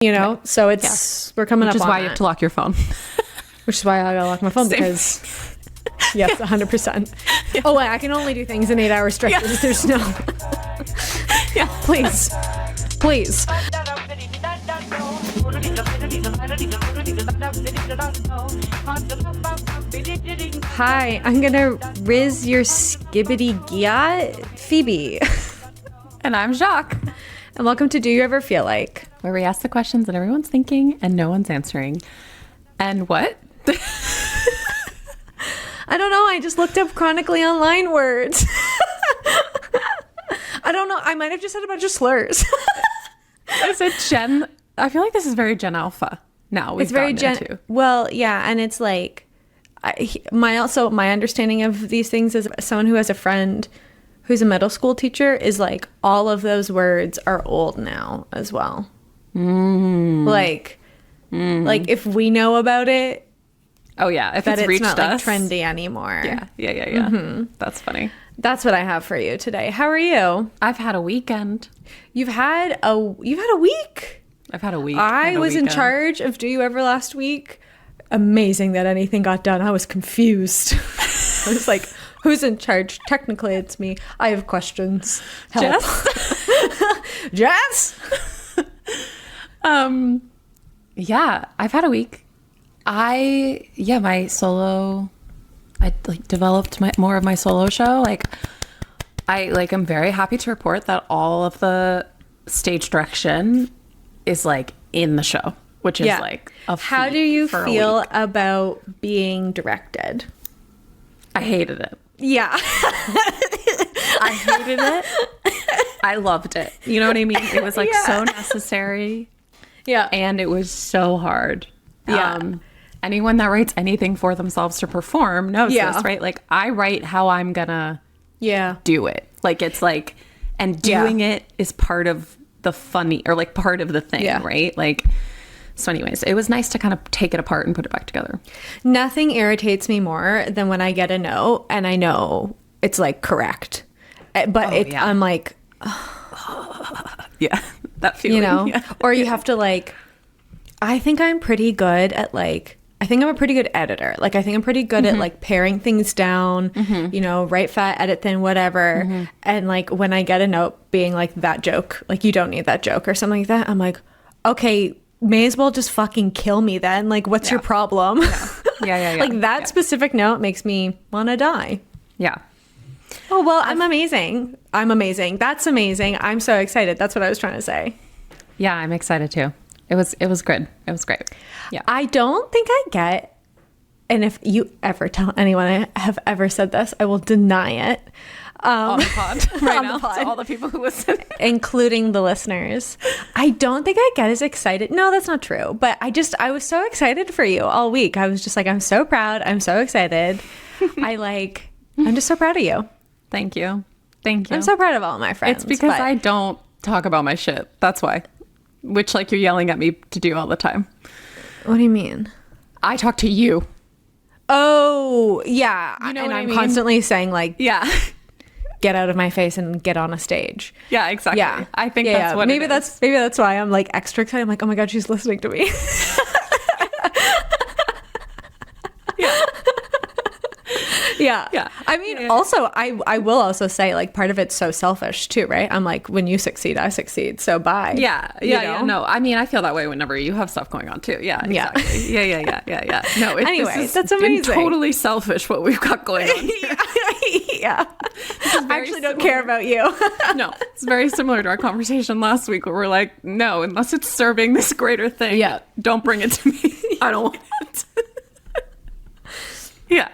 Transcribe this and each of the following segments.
you know, so we're coming up on Which is why that. you have to lock your phone. Which is why I gotta lock my phone. Same. Because yes, 100%. Oh, wait, I can only do things in 8 hour stretches. There's no. Please. Hi, I'm gonna riz your skibbity gyat, Phoebe. And I'm Jacques. And welcome to Do You Ever Feel Like? Where we ask the questions that everyone's thinking and no one's answering. And what? I don't know. I just looked up chronically online words. I don't know. I might have just said a bunch of slurs. Is it Gen? I feel like this is very Gen Alpha now. It's very Gen. Well, yeah. And it's like, my understanding of these things as someone who has a friend who's a middle school teacher is like all of those words are old now as well. Like if we know about it, oh yeah, if that it's reached not like us, trendy anymore. Yeah. Mm-hmm. That's funny. That's what I have for you today. How are you? I've had a weekend. You've had a week. I've had a week. I was in charge of Do You Ever last week. Amazing that anything got done. I was confused. I was like, who's in charge? Technically, it's me. I have questions. Help. Jess? Yeah, I've had a week. I developed more of my solo show. I'm very happy to report that all of the stage direction is like in the show, which is like a feat. How do you feel about being directed? I hated it. Yeah. I hated it. I loved it. You know what I mean? It was like so necessary. Yeah. And it was so hard. Yeah. Anyone that writes anything for themselves to perform knows this, right? Like I write how I'm gonna do it. Like it's like, and doing it is part of the funny or like part of the thing, right? Like, so anyways, it was nice to kind of take it apart and put it back together. Nothing irritates me more than when I get a note and I know it's like correct. But I'm like, that feeling, you know, or you have to like, I think I'm pretty good at like, I think I'm a pretty good editor. Like, I think I'm pretty good at like paring things down, you know, write fat, edit thin, whatever. And like when I get a note being like that joke, like you don't need that joke or something like that, I'm like, okay, may as well just fucking kill me then. Like, what's your problem? Yeah. Like that specific note makes me want to die. Yeah. Oh, well, I'm amazing. That's amazing. I'm so excited. That's what I was trying to say. Yeah, I'm excited too. It was good. It was great. Yeah. I don't think I get, and if you ever tell anyone I have ever said this, I will deny it. On the pod right now, to all the people who listen. Including the listeners. I don't think I get as excited. No, that's not true. But I was so excited for you all week. I was just like, I'm so proud. I'm so excited. I'm just so proud of you. Thank you. I'm so proud of all my friends. It's because I don't talk about my shit. That's why. Which, like, you're yelling at me to do all the time. What do you mean? I talk to you. Oh, yeah. You know and what I'm I mean? constantly saying, like, yeah, get out of my face and get on a stage. Yeah, exactly. Yeah. I think that's what maybe that's why I'm like extra excited. I'm like, oh my God, she's listening to me. Yeah. I mean, also, I will also say, like, part of it's so selfish too, right? I'm like, when you succeed, I succeed. So bye. Yeah. No, I mean, I feel that way whenever you have stuff going on too. Yeah. Exactly. Yeah. No. Anyway, that's amazing. Totally selfish what we've got going on. Yeah. I actually don't care about you. No, it's very similar to our conversation last week where we're like, no, unless it's serving this greater thing, don't bring it to me. I don't want it. Yeah.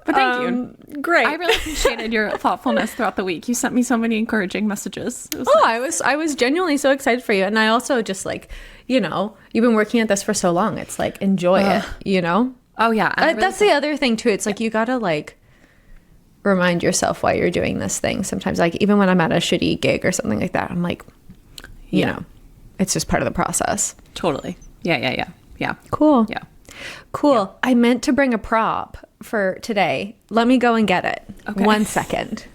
But thank you. Great. I really appreciated your thoughtfulness throughout the week. You sent me so many encouraging messages. It was nice. I was genuinely so excited for you. And I also just like, you know, you've been working at this for so long. It's like, enjoy it, you know? Oh, yeah. That's the other thing, too. It's like, you got to like remind yourself why you're doing this thing. Sometimes, like, even when I'm at a shitty gig or something like that, I'm like, you know, it's just part of the process. Totally. Yeah. Cool. Yeah. Cool. Yeah. I meant to bring a prop for today. Let me go and get it. Okay. 1 second.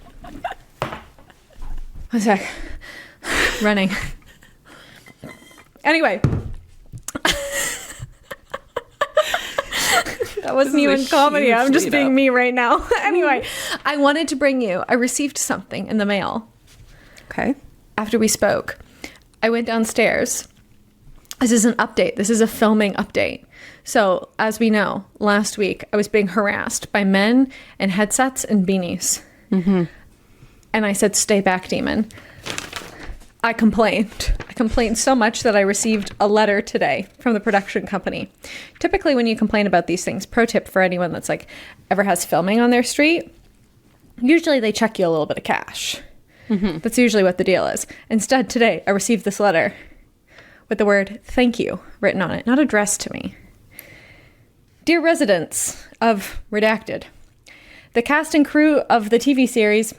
1 sec. Running. Anyway. That wasn't even comedy. I'm just being me right now. Anyway, I wanted to bring you, I received something in the mail. Okay. After we spoke, I went downstairs. This is an update. This is a filming update. So, as we know, last week I was being harassed by men in headsets and beanies. Mm-hmm. And I said, stay back, demon. I complained. I complained so much that I received a letter today from the production company. Typically, when you complain about these things, pro tip for anyone that's like ever has filming on their street, usually they check you a little bit of cash. Mm-hmm. That's usually what the deal is. Instead, today, I received this letter with the word thank you written on it, not addressed to me. Dear residents of Redacted, the cast and crew of the TV series,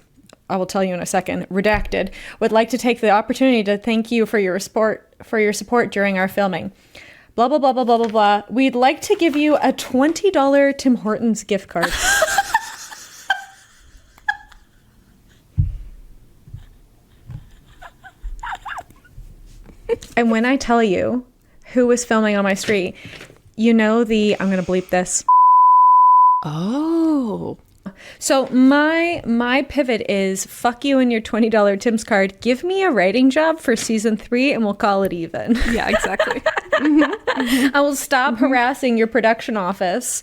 I will tell you in a second, Redacted, would like to take the opportunity to thank you for your support during our filming. Blah, blah, blah, blah, blah, blah, blah. We'd like to give you a $20 Tim Hortons gift card. And when I tell you who was filming on my street, you know I'm going to bleep this. Oh. So my pivot is fuck you and your $20 Tim's card. Give me a writing job for season 3 and we'll call it even. Yeah, exactly. Mm-hmm, mm-hmm. I will stop harassing your production office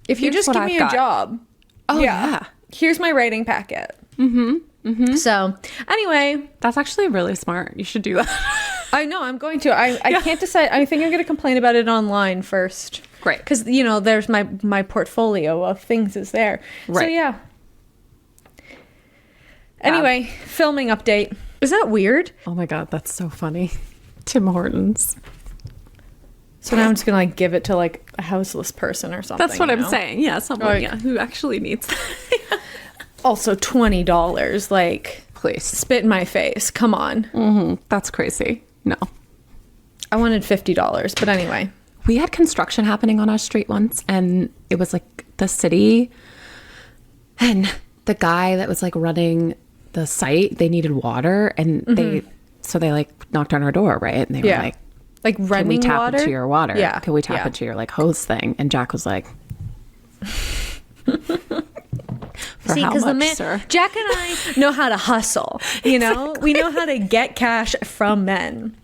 if you just give me a job. Oh yeah. Here's my writing packet. Mm-hmm. Mm-hmm. So anyway, that's actually really smart. You should do that. I know I'm going to. I can't decide. I think I'm going to complain about it online first. Great. Because, there's my portfolio of things is there. Right. So, yeah. Anyway, filming update. Is that weird? Oh, my God. That's so funny. Tim Hortons. So now I'm just going to, give it to, a houseless person or something. That's what I'm saying. Yeah, someone who actually needs that. Also, $20. Please. Spit in my face. Come on. Mm-hmm. That's crazy. No. I wanted $50, but anyway. We had construction happening on our street once, and it was the city, and the guy that was running the site, they needed water, and they knocked on our door, right? And they were running can we tap water? into your water? Yeah. Can we tap into your hose thing? And Jack was like, See, because Jack and I know how to hustle. We know how to get cash from men,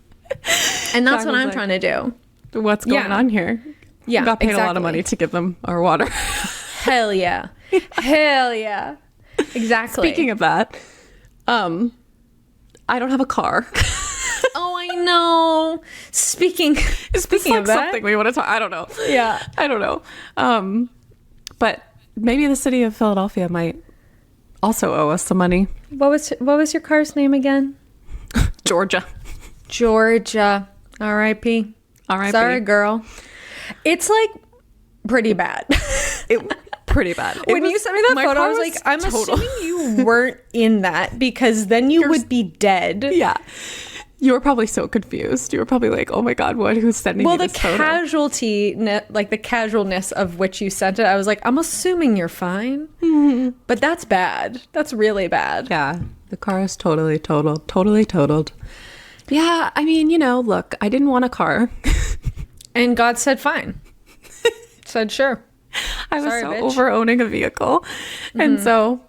and that's what I'm trying to do. What's going on here? Yeah, we got paid a lot of money to give them our water. Hell yeah. Hell yeah. Exactly. Speaking of that, I don't have a car. Oh, I know. Speaking of that, something we want to talk. I don't know. Yeah, I don't know. But maybe the city of Philadelphia might also owe us some money. What was your car's name again? Georgia. R.I.P. R.I.P. Sorry, girl. It's pretty bad. Pretty bad. When you sent me that photo, I was like, I'm assuming you weren't in that because then you would be dead. Yeah. You were probably so confused. You were probably like, oh my God, who's sending me this photo? The casualness of which you sent it, I was like, I'm assuming you're fine. Mm-hmm. But that's bad. That's really bad. Yeah. The car is totally totaled. Totally totaled. Yeah. I mean, look, I didn't want a car. And God said, fine. Said, sure. I was over owning a vehicle. Mm-hmm. And so,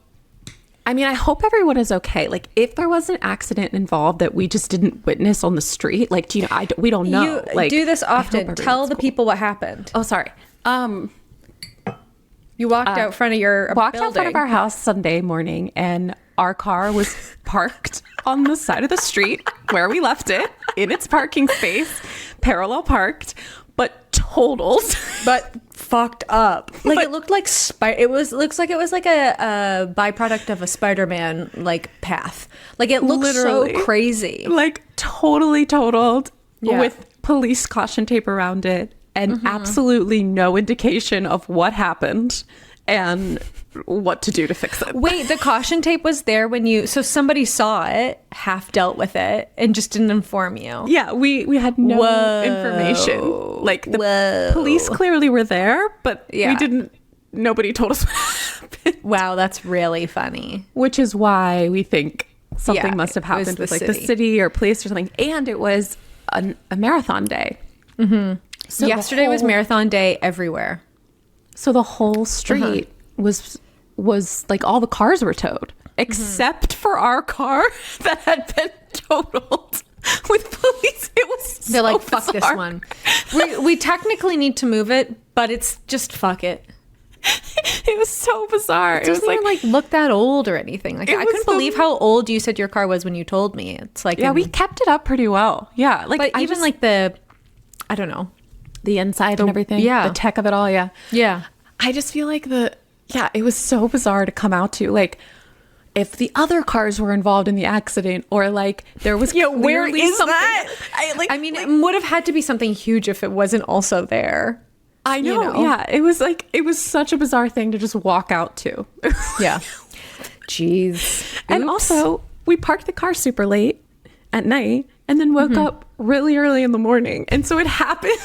I mean, I hope everyone is okay. If there was an accident involved that we just didn't witness on the street, we don't know. You do this often. Tell the people what happened. Oh, sorry. You walked out front of your walked building. out front of our house Sunday morning, and our car was parked on the side of the street where we left it in its parking space, parallel parked, but totaled, but fucked up. It looked like looks like it was a byproduct of a Spider-Man path. It looks so crazy. Totally totaled with police caution tape around it and absolutely no indication of what happened and what to do to fix it. Wait, the caution tape was there so somebody saw it, half dealt with it, and just didn't inform you. Yeah, we had no information. The police clearly were there, but nobody told us what happened. Wow, that's really funny. Which is why we think something must have happened with the city or police or something. And it was a marathon day. So yesterday was marathon day everywhere. So the whole street was like all the cars were towed except for our car that had been totaled with police. It was They're like, fuck this one. We technically need to move it, but it's just fuck it. It was so bizarre. It doesn't even like look that old or anything. Like I couldn't believe how old you said your car was when you told me. It's like we kept it up pretty well. Yeah, like but even like the, I don't know, the inside and everything. Yeah, the tech of it all. Yeah. I just feel like it was so bizarre to come out to, like, if the other cars were involved in the accident, or like there was where is something, that? I mean, it would have had to be something huge if it wasn't also there. I know. You know? Yeah. It was such a bizarre thing to just walk out to. Yeah. Jeez. And also, we parked the car super late at night and then woke up really early in the morning. And so it happened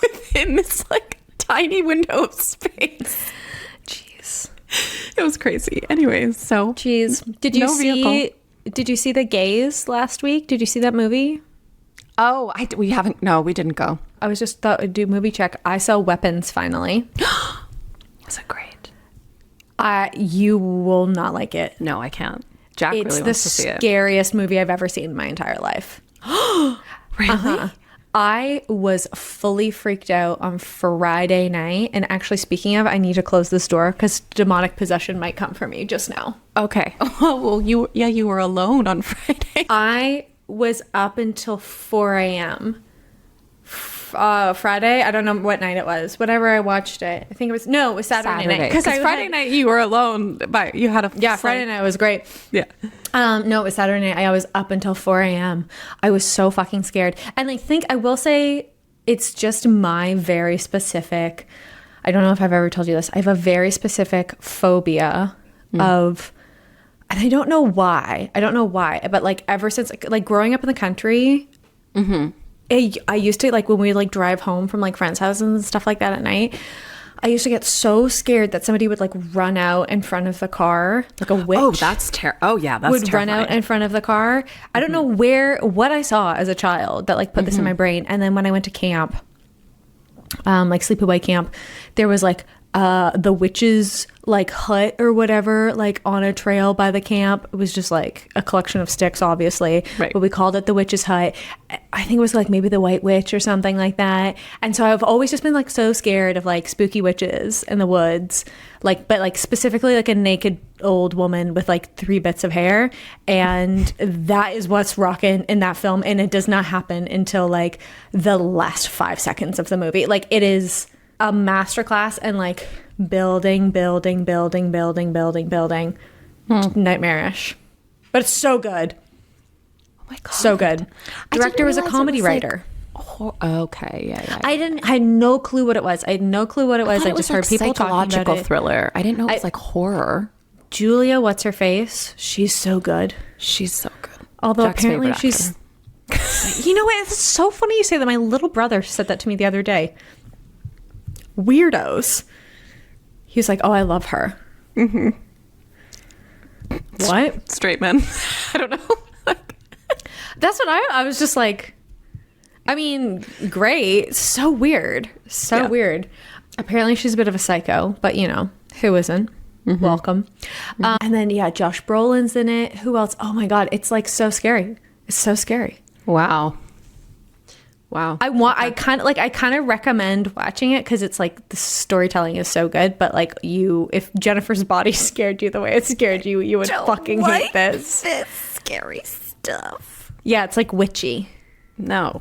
within this like tiny window of space. Jeez. It was crazy. Anyways, so. Jeez. Did you see The Gays last week? Did you see that movie? Oh, we didn't go. I was just thought we'd do movie check. I Saw Weapons finally. Is it great? You will not like it. No, I can't. Jack really wants to see it. It's the scariest movie I've ever seen in my entire life. Really? I was fully freaked out on Friday night. And actually, speaking of, I need to close this door because demonic possession might come for me just now. Okay. Oh, well, you were alone on Friday. I was up until 4 a.m. Friday. I don't know what night it was. Whenever I watched it, I think it was Saturday night. Because Friday night you were alone, but you had a Friday night was great. Yeah. No, it was Saturday night. I was up until 4 a.m. I was so fucking scared. And I will say it's just my very specific. I don't know if I've ever told you this. I have a very specific phobia of. And I don't know why. But like ever since like growing up in the country, I used to like when we like drive home from like friends' houses and stuff like that at night. I used to get so scared that somebody would like run out in front of the car, like a witch. Oh, that's terrible. Oh yeah, that's would terrifying. run out in front of the car. I don't know what I saw as a child that like put this in my brain. And then when I went to camp, like sleepaway camp, there was like the witch's like hut or whatever, like on a trail by the camp. It was just like a collection of sticks, obviously, right. But we called it the witch's hut. I think it was like maybe the White Witch or something like that. And so I've always just been like so scared of like spooky witches in the woods, like, but like specifically like a naked old woman with like 3 bits of hair. And that is what's rocking in that film. And it does not happen until like the last 5 seconds of the movie. Like it is a masterclass and like building. Nightmarish. But it's so good. Oh my God. So good. Director was a comedy writer. Okay, yeah. I had no clue what it was. I just heard people talking about it. Psychological thriller. I didn't know it was like horror. Julia, what's her face? She's so good. She's so good. Although Jack's apparently she's... You know what? It's so funny you say that. My little brother said that to me the other day. Weirdos. He was like, oh, I love her. Mm-hmm. What? Straight men. I don't know. That's what I was just like, I mean, great. So weird. Weird. Apparently she's a bit of a psycho, but you know, who isn't? Mm-hmm. Welcome. Mm-hmm. And then, yeah, Josh Brolin's in it. Who else? Oh my God. It's like so scary. It's so scary. Wow. I kind of recommend watching it because it's like the storytelling is so good. But like if Jennifer's Body scared you the way it scared you, you would fucking hate this. This scary stuff. Yeah, it's like witchy. No.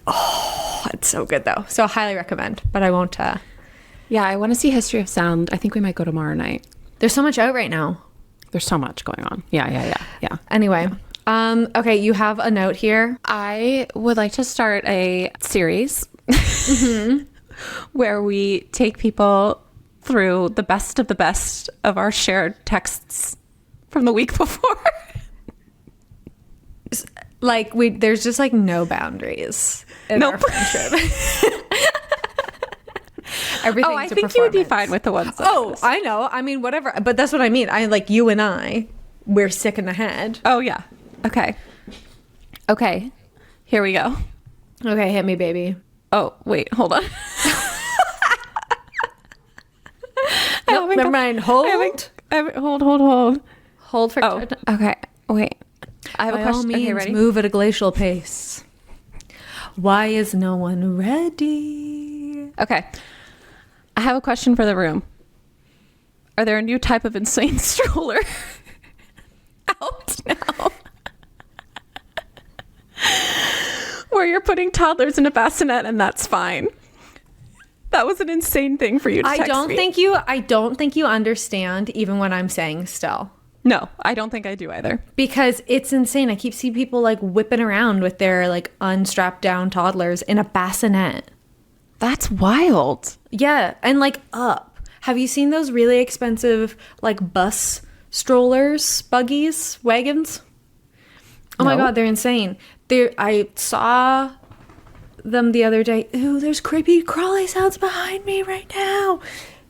Oh, it's so good though. So I highly recommend. But I won't. Yeah, I want to see History of Sound. I think we might go tomorrow night. There's so much out right now. There's so much going on. Yeah. Anyway. Okay, you have a note here. I would like to start a series where we take people through the best of our shared texts from the week before. Like there's just like no boundaries in our friendship. Everything's I think you would be fine with the ones. I know. I mean, whatever. But that's what I mean. I like you and we're sick in the head. Oh yeah. Okay. Here we go. Okay, hit me, baby. Oh, wait, hold on. Nope, never mind. Hold. Hold. Hold for... Okay, wait. I have a question. By all means, ready? move at a glacial pace. Why is no one ready? Okay. I have a question for the room. Are there a new type of insane stroller out now? Where you're putting toddlers in a bassinet and that's fine. That was an insane thing for you to text me. I don't think you understand even what I'm saying still. No, I don't think I do either. Because it's insane. I keep seeing people like whipping around with their like unstrapped down toddlers in a bassinet. That's wild. Yeah, and like up. Have you seen those really expensive like bus strollers, buggies, wagons? Oh my God, they're insane. I saw them the other day. Ooh, there's creepy crawly sounds behind me right now.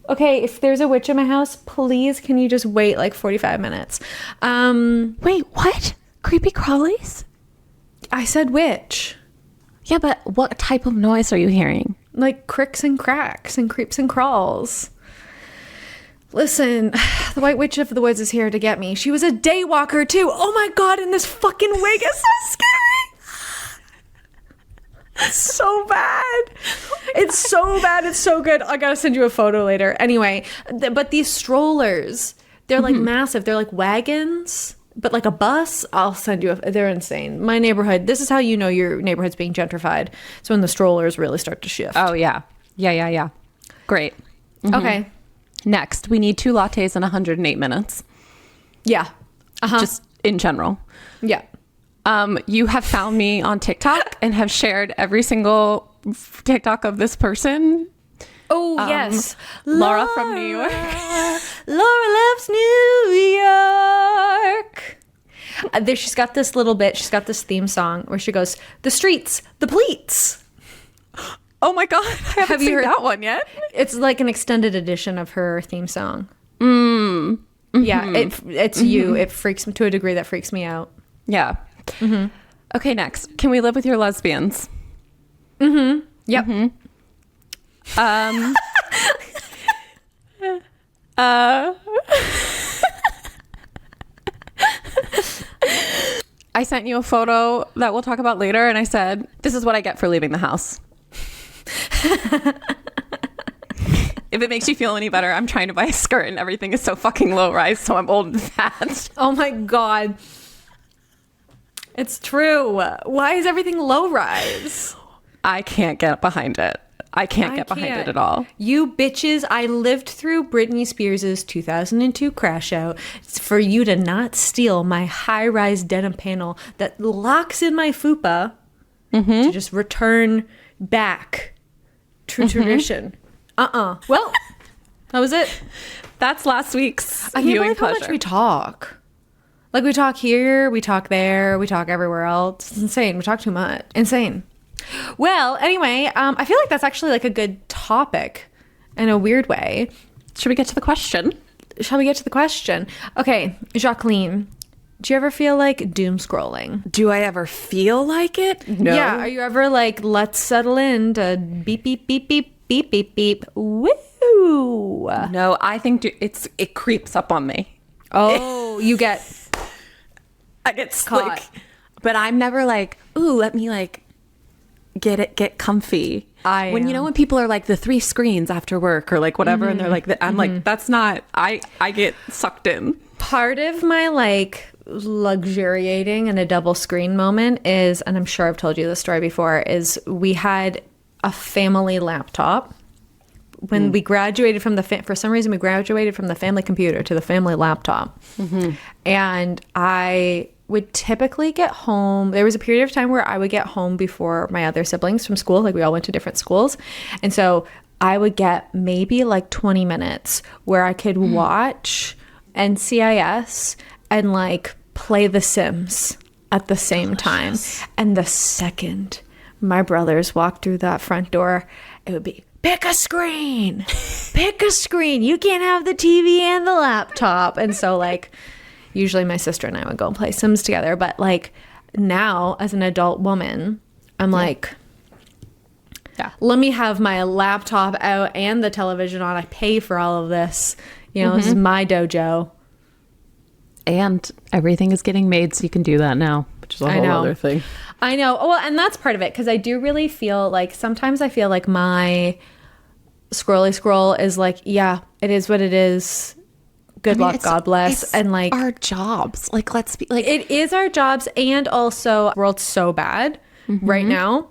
Okay, if there's a witch in my house, please can you just wait like 45 minutes? Wait, what? Creepy crawlies? I said witch. Yeah, but what type of noise are you hearing? Like cricks and cracks and creeps and crawls. Listen, the White Witch of the Woods is here to get me. She was a day walker too. Oh my God, and this fucking wig is so scary. It's so bad. It's so bad. It's so good. I gotta send you a photo later. Anyway, but these strollers, they're like massive. They're like wagons, but like a bus. I'll send you they're insane. My neighborhood, this is how you know your neighborhood's being gentrified. It's when the strollers really start to shift. Oh, yeah. Yeah. Great. Mm-hmm. Okay. Next, we need 2 lattes in 108 minutes. Yeah. Just in general. Yeah. You have found me on TikTok and have shared every single TikTok of this person. Oh, yes. Laura from New York. Laura loves New York. She's got this little bit. She's got this theme song where she goes, the streets, the pleats. Oh my God. I haven't seen that one yet. It's like an extended edition of her theme song. Mm-hmm. Yeah, it's you. It freaks me to a degree that freaks me out. Yeah. Mm-hmm. Okay, next. Can we live with your lesbians? Mm-hmm. Yep. Mm-hmm. I sent you a photo that we'll talk about later, and I said, this is what I get for leaving the house. If it makes you feel any better, I'm trying to buy a skirt and everything is so fucking low rise, so I'm old and fat. Oh my God. It's true. Why is everything low rise? I can't get behind it. I can't get behind it at all. You bitches, I lived through Britney Spears' 2002 crash out for you to not steal my high-rise denim panel that locks in my fupa to just return back to tradition. Well, that was it. That's last week's I can't believe how much we talk. Like, we talk here, we talk there, we talk everywhere else. It's insane. We talk too much. Insane. Well, anyway, I feel like that's actually like a good topic in a weird way. Should we get to the question? Shall we get to the question? Okay, Jacqueline, do you ever feel like doom scrolling? Do I ever feel like it? No. Yeah, are you ever like, let's settle in to beep, beep, beep, beep, beep, beep, beep, woo? No, I think it creeps up on me. Oh, I get caught. But I'm never like, ooh, let me like get comfy. When people are like the 3 screens after work or like whatever, and they're like, I'm like, that's not, I get sucked in. Part of my like luxuriating in a double screen moment is, and I'm sure I've told you this story before, is we had a family laptop. When we graduated from for some reason, we graduated from the family computer to the family laptop. Mm-hmm. And I would typically get home. There was a period of time where I would get home before my other siblings from school. Like, we all went to different schools. And so I would get maybe like 20 minutes where I could watch NCIS and like play The Sims at the same time. And the second my brothers walked through that front door, it would be, pick a screen. Pick a screen. You can't have the TV and the laptop. And so like, usually my sister and I would go and play Sims together. But like now as an adult woman, I'm like, let me have my laptop out and the television on. I pay for all of this. You know, this is my dojo. And everything is getting made so you can do that now, which is a whole other thing. I know. Well, and that's part of it, because I do really feel like sometimes I feel like my scrolly scroll is like, yeah, it is what it is. Good luck, God bless. And like our jobs. Like, let's be like, it is our jobs. And also, the world's so bad right now.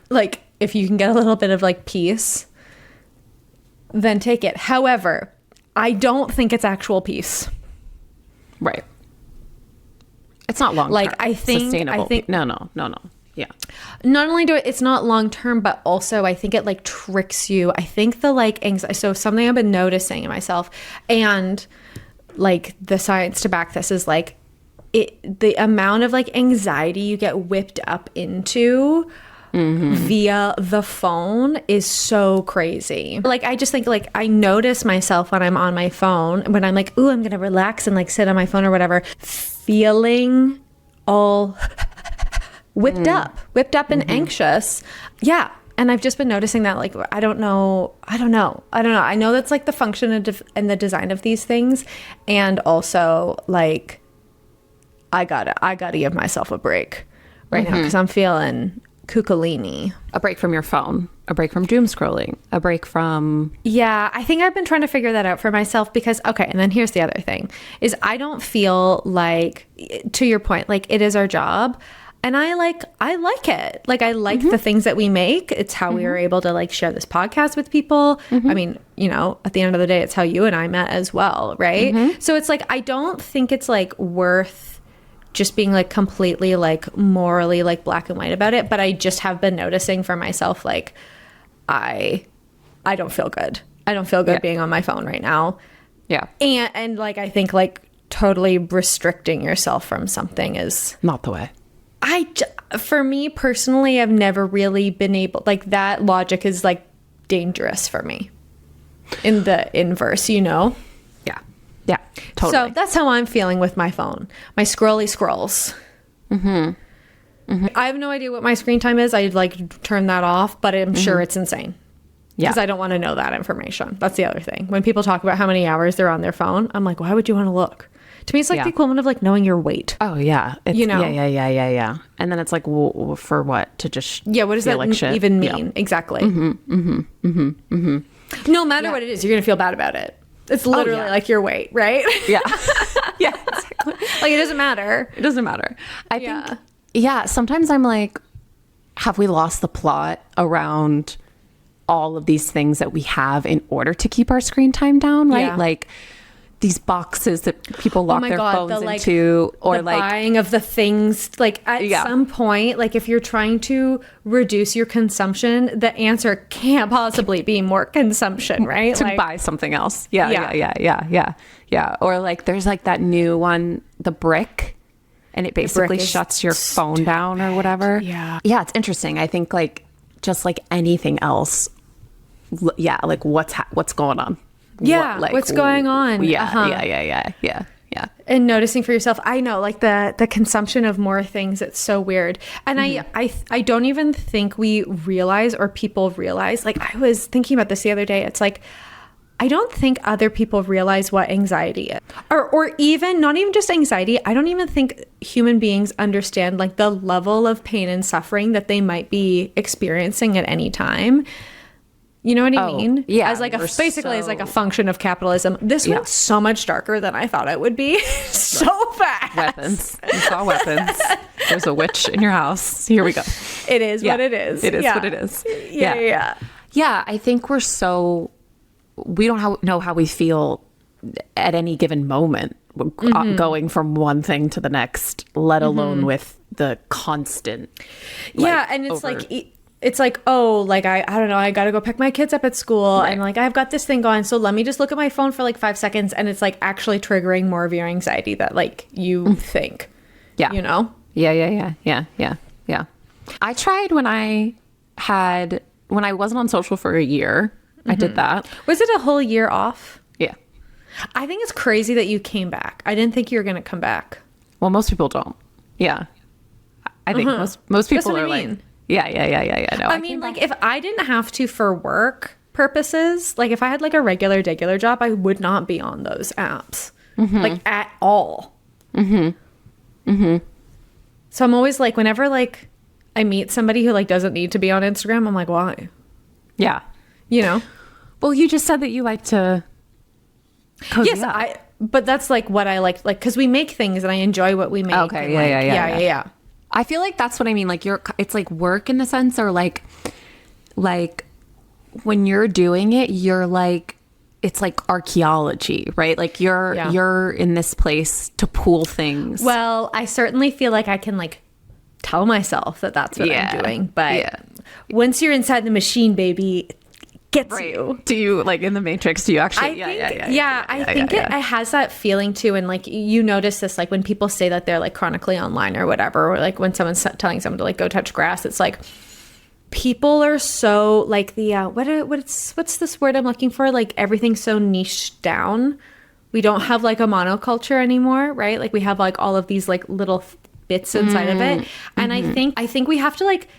Like, if you can get a little bit of like peace, then take it. However, I don't think it's actual peace. Right. It's not long term. Like, I think sustainable. No. Yeah. Not only it's not long term, but also I think it like tricks you. I think the like anxiety. So something I've been noticing in myself, and like the science to back this is like the amount of like anxiety you get whipped up into via the phone is so crazy. Like, I just think like I notice myself when I'm on my phone, when I'm like, ooh, I'm gonna relax and like sit on my phone or whatever, feeling all whipped up and anxious. Yeah. And I've just been noticing that, like, I don't know. I know that's like the function and the design of these things. And also like, I gotta give myself a break right now, because I'm feeling kundalini. A break from your phone, a break from doom scrolling, a break from... Yeah, I think I've been trying to figure that out for myself, because, okay, and then here's the other thing, is I don't feel like, to your point, like it is our job. And I like it. Like, I like the things that we make. It's how we are able to like share this podcast with people. I mean, you know, at the end of the day, it's how you and I met as well, right? So it's like, I don't think it's like worth just being like completely like morally like black and white about it. But I just have been noticing for myself, like, I don't feel good. I don't feel good being on my phone right now. Yeah. And like, I think like totally restricting yourself from something is not the way. For me personally, I've never really been able, like, that logic is like dangerous for me in the inverse, you know? Yeah, totally. So that's how I'm feeling with my phone, my scrolly scrolls. I have no idea what my screen time is. I like turn that off, but I'm sure it's insane. Yeah. Because I don't want to know that information. That's the other thing. When people talk about how many hours they're on their phone, I'm like, why would you want to look? To me, it's like the equivalent of like knowing your weight. Oh, yeah. It's, you know? Yeah. And then it's like, well, for what? To just what does that like shit? Even mean? Yeah. Exactly. No matter what it is, you're going to feel bad about it. It's literally like your weight, right? Yeah. Yeah, exactly. Like, it doesn't matter. It doesn't matter. I think, sometimes I'm like, have we lost the plot around all of these things that we have in order to keep our screen time down, right? Yeah. Like these boxes that people lock their phones into, or the like buying of the things, like at some point, like if you're trying to reduce your consumption, the answer can't possibly be more consumption, right? To like, buy something else. Yeah. Or like there's like that new one, the brick, and it basically shuts your phone down or whatever. Yeah, it's interesting. I think like just like anything else, like what's going on. What's going on? Yeah. And noticing for yourself, I know, like the consumption of more things, it's so weird. And I don't even think we realize, or people realize, like I was thinking about this the other day, it's like, I don't think other people realize what anxiety is. Or even, not even just anxiety, I don't even think human beings understand like the level of pain and suffering that they might be experiencing at any time. You know what I mean? Yeah. As like basically as like a function of capitalism. This went so much darker than I thought it would be. So fast. Weapons. You saw weapons. There's a witch in your house. Here we go. It is what it is. It is what it is. Yeah. Yeah, I think we don't know how we feel at any given moment, going from one thing to the next, let alone with the constant. And it's like, oh, like, I don't know, I got to go pick my kids up at school. Right. And like, I've got this thing going. So let me just look at my phone for like 5 seconds. And it's like actually triggering more of your anxiety that like you think, you know? Yeah. I tried when I wasn't on social for a year. I did that. Was it a whole year off? Yeah. I think it's crazy that you came back. I didn't think you were going to come back. Well, most people don't. Yeah. I think most people are like, mean. Yeah. No, I mean, like if I didn't have to for work purposes, like if I had like a regular job, I would not be on those apps, like at all. So I'm always like, whenever like I meet somebody who like doesn't need to be on Instagram, I'm like, why? Yeah. You know? Well, you just said that you like to cozy up. But that's like what I like, because we make things and I enjoy what we make. Okay, yeah. I feel like that's what I mean. Like it's like work in the sense, or like when you're doing it, you're like, it's like archaeology, right? Like you're in this place to pool things. Well, I certainly feel like I can like tell myself that that's what I'm doing. But once you're inside the machine, baby, it gets you. Do you, like in the Matrix, do you actually? I think it has that feeling too. And like you notice this, like when people say that they're like chronically online or whatever, or like when someone's telling someone to like go touch grass, it's like people are so like the what's this word I'm looking for? Like everything's so niched down. We don't have like a monoculture anymore, right? Like we have like all of these like little bits inside of it. And I think we have to like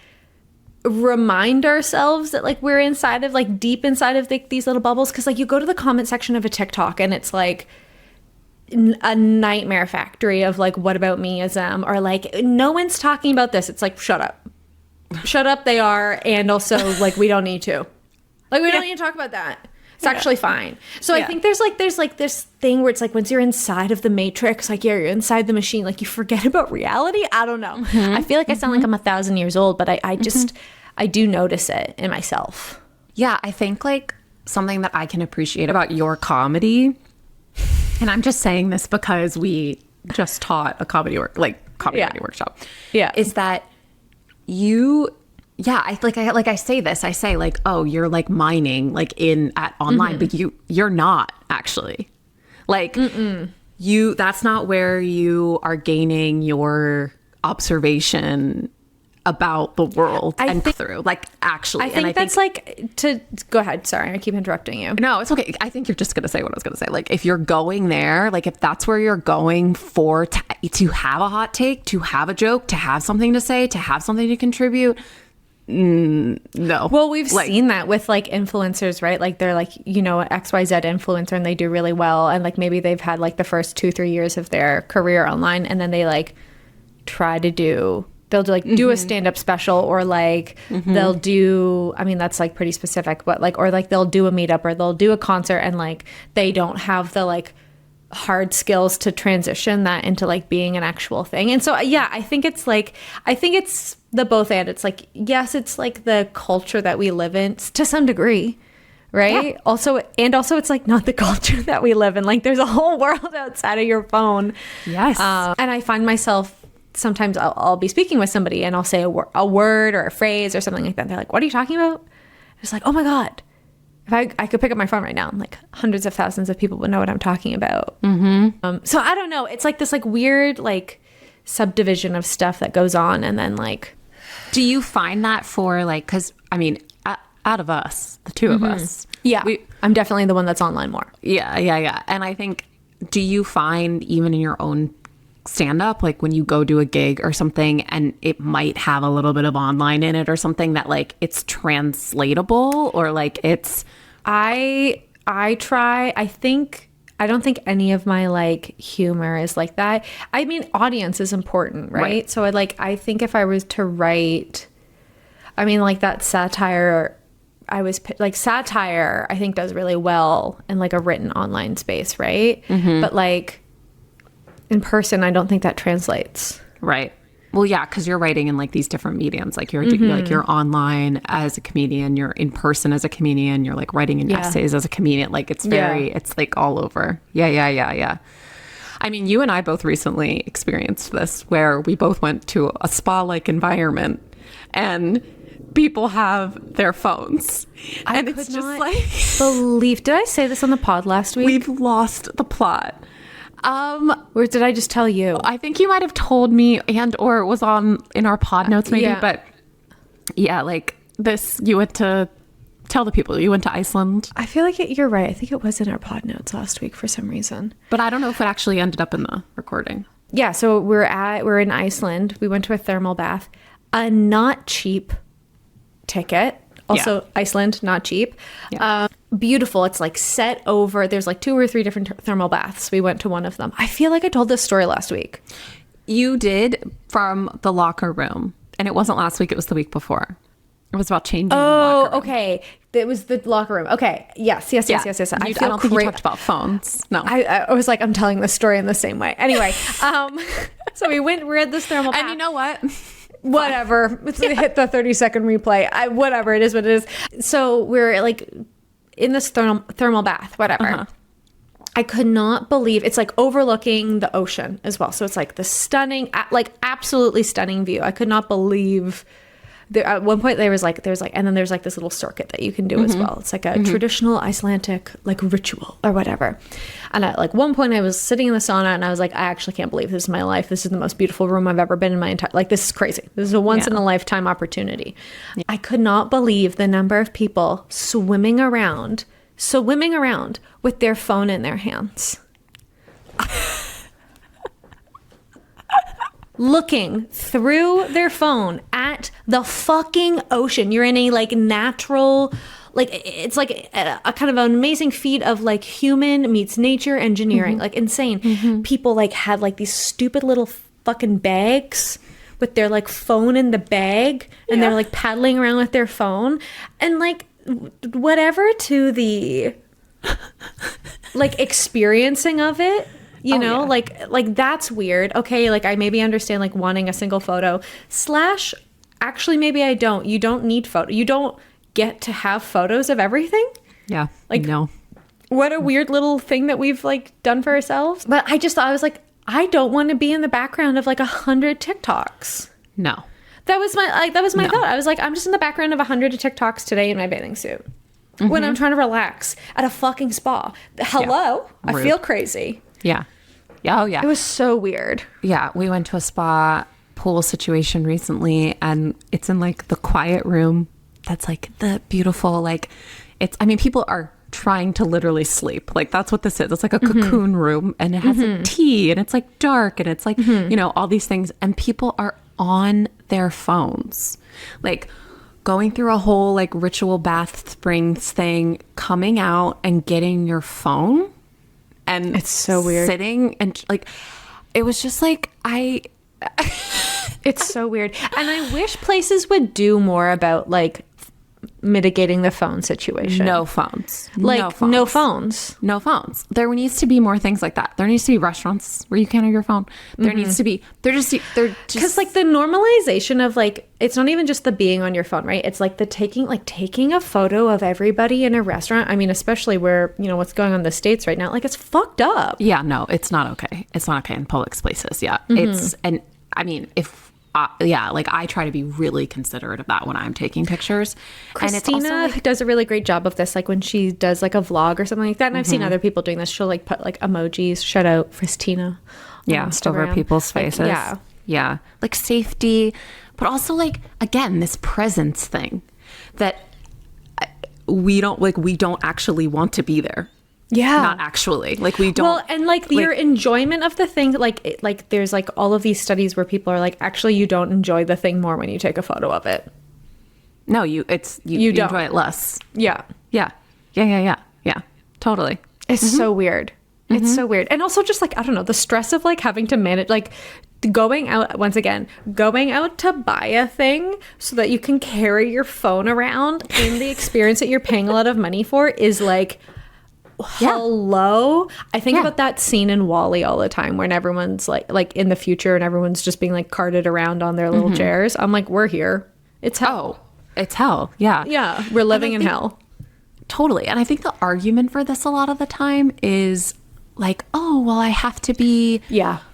remind ourselves that like we're inside of like deep inside of these little bubbles, because like you go to the comment section of a TikTok and it's like a nightmare factory of like what about meism, or like no one's talking about this. It's like shut up they are, and also like we don't need to don't need to talk about that. It's actually fine. So I think there's like this thing where it's like once you're inside of the matrix, like you're inside the machine, like you forget about reality. I don't know. I feel like I sound like I'm 1,000 years old, but I just I do notice it in myself. Yeah, I think like something that I can appreciate about your comedy, and I'm just saying this because we just taught a comedy writing workshop. Yeah, is that you? Yeah, I say this. I say like, oh, you're like mining like at online, but you're not actually. Like you, that's not where you are gaining your observation about the world through. Like actually, I think that's like to go ahead. Sorry, I keep interrupting you. No, it's okay. I think you're just gonna say what I was gonna say. Like if you're going there, like if that's where you're going for to have a hot take, to have a joke, to have something to say, to have something to contribute. No. Well, we've seen that with like influencers, right? Like they're like, you know, an XYZ influencer and they do really well. And like maybe they've had like the first 2-3 years of their career online, and then they like try to they'll do a stand-up special, or like they'll do, I mean, that's like pretty specific, but like, or like they'll do a meetup or they'll do a concert, and like they don't have the like hard skills to transition that into like being an actual thing. And so yeah, I think it's the both and. It's like, yes, it's like the culture that we live in to some degree, right? Yeah. Also it's like not the culture that we live in. Like there's a whole world outside of your phone. Yes. And I find myself sometimes I'll be speaking with somebody and I'll say a word or a phrase or something like that. They're like, what are you talking about? It's like, oh my God. If I could pick up my phone right now, like hundreds of thousands of people would know what I'm talking about. So I don't know. It's like this like weird like subdivision of stuff that goes on. And then like, do you find that for like, because I mean, out of us, the two of us, I'm definitely the one that's online more. Yeah. And I think, do you find even in your own stand-up, like when you go do a gig or something and it might have a little bit of online in it or something, that like it's translatable, or like it's I try. I don't think any of my like humor is like that. I mean, audience is important, right? So I think if I was to write, I mean, like that satire, satire I think does really well in like a written online space, right? But like in person, I don't think that translates. Right. Well, yeah, because you're writing in like these different mediums. Like you're online as a comedian, you're in person as a comedian, you're like writing in essays as a comedian. Like it's it's like all over. Yeah. I mean, you and I both recently experienced this, where we both went to a spa-like environment and people have their phones. And it's just like believe. Did I say this on the pod last week? We've lost the plot. Or did I just tell you? I think you might have told me, and or it was in our pod notes maybe, but yeah, like this, you went to tell the people you went to Iceland. I feel like you're right. I think it was in our pod notes last week for some reason. But I don't know if it actually ended up in the recording. yeah, so we're in Iceland. We went to a thermal bath. A not cheap ticket. Also, Iceland, not cheap. Yeah. Beautiful. It's like set over. There's like 2 or 3 different thermal baths. We went to one of them. I feel like I told this story last week. You did, from the locker room. And it wasn't last week. It was the week before. It was about changing the locker room. Okay. It was the locker room. Okay. Yes. I don't think you talked about phones. No. I was like, I'm telling this story in the same way. Anyway, so we're at this thermal bath. And you know what? Whatever. Hit the 30-second replay. Whatever. It is what it is. So we're like in this thermal bath, whatever. Uh-huh. I could not believe it's like overlooking the ocean as well. So it's like the stunning, like absolutely stunning view. I could not believe at one point there's like, and then there's like this little circuit that you can do as well. It's like a traditional Icelandic like ritual or whatever. And at like one point I was sitting in the sauna and I was like, I actually can't believe this is my life. This is the most beautiful room I've ever been in my entire, like this is crazy. This is a once in a lifetime opportunity. Yeah. I could not believe the number of people swimming around with their phone in their hands. Looking through their phone at the fucking ocean. You're in a like natural, like it's like a kind of an amazing feat of like human meets nature engineering, like insane. People like had like these stupid little fucking bags with their like phone in the bag, and they're like paddling around with their phone, and like whatever to the like experiencing of it. You know, like that's weird. Okay, like I maybe understand like wanting a single photo / actually maybe I don't. You don't need photo. You don't get to have photos of everything. Yeah. Like no. What a weird little thing that we've like done for ourselves. But I just thought, I was like, I don't want to be in the background of like 100 TikToks. No. That was my thought. I was like, I'm just in the background of 100 TikToks today in my bathing suit. When I'm trying to relax at a fucking spa. Hello? Yeah. I feel crazy. Yeah. Oh, yeah. It was so weird. Yeah. We went to a spa pool situation recently, and it's in like the quiet room. That's like the beautiful, like people are trying to literally sleep. Like that's what this is. It's like a cocoon room, and it has a tea, and it's like dark, and it's like, you know, all these things. And people are on their phones, like going through a whole like ritual bath springs thing, coming out and getting your phone. And it's so weird. Sitting and like, it was just like, it's so weird. And I wish places would do more about like mitigating the phone situation. No phones. Like no phones. No phones. There needs to be more things like that. There needs to be restaurants where you can't have your phone. There needs to be, they're just because like the normalization of like, it's not even just the being on your phone, right? It's like the taking a photo of everybody in a restaurant. I mean, especially where, you know, what's going on in the States right now, like it's fucked up. Yeah, no, it's not okay. It's not okay in public spaces. Yeah. And I mean, like I try to be really considerate of that when I'm taking pictures. Christina and it's also, like, does a really great job of this, like when she does like a vlog or something like that. And I've seen other people doing this. She'll like put like emojis. Shout out Christina. Yeah, over people's faces. Like, yeah, like safety, but also like again this presence thing that we don't actually want to be there. Yeah. Not actually. Like we don't. Well, and like your enjoyment of the thing, like there's like all of these studies where people are like, actually you don't enjoy the thing more when you take a photo of it. No, you enjoy it less. Yeah. Yeah. Totally. It's so weird. It's so weird. And also just like, I don't know, the stress of like having to manage, like going out to buy a thing so that you can carry your phone around in the experience that you're paying a lot of money for is like, hello. I think about that scene in WALL-E all the time when everyone's like in the future and everyone's just being like carted around on their little chairs. I'm like, we're here. It's hell. Oh, it's hell. Yeah. Yeah. We're living in hell. Totally. And I think the argument for this a lot of the time is like, oh, well, I have to be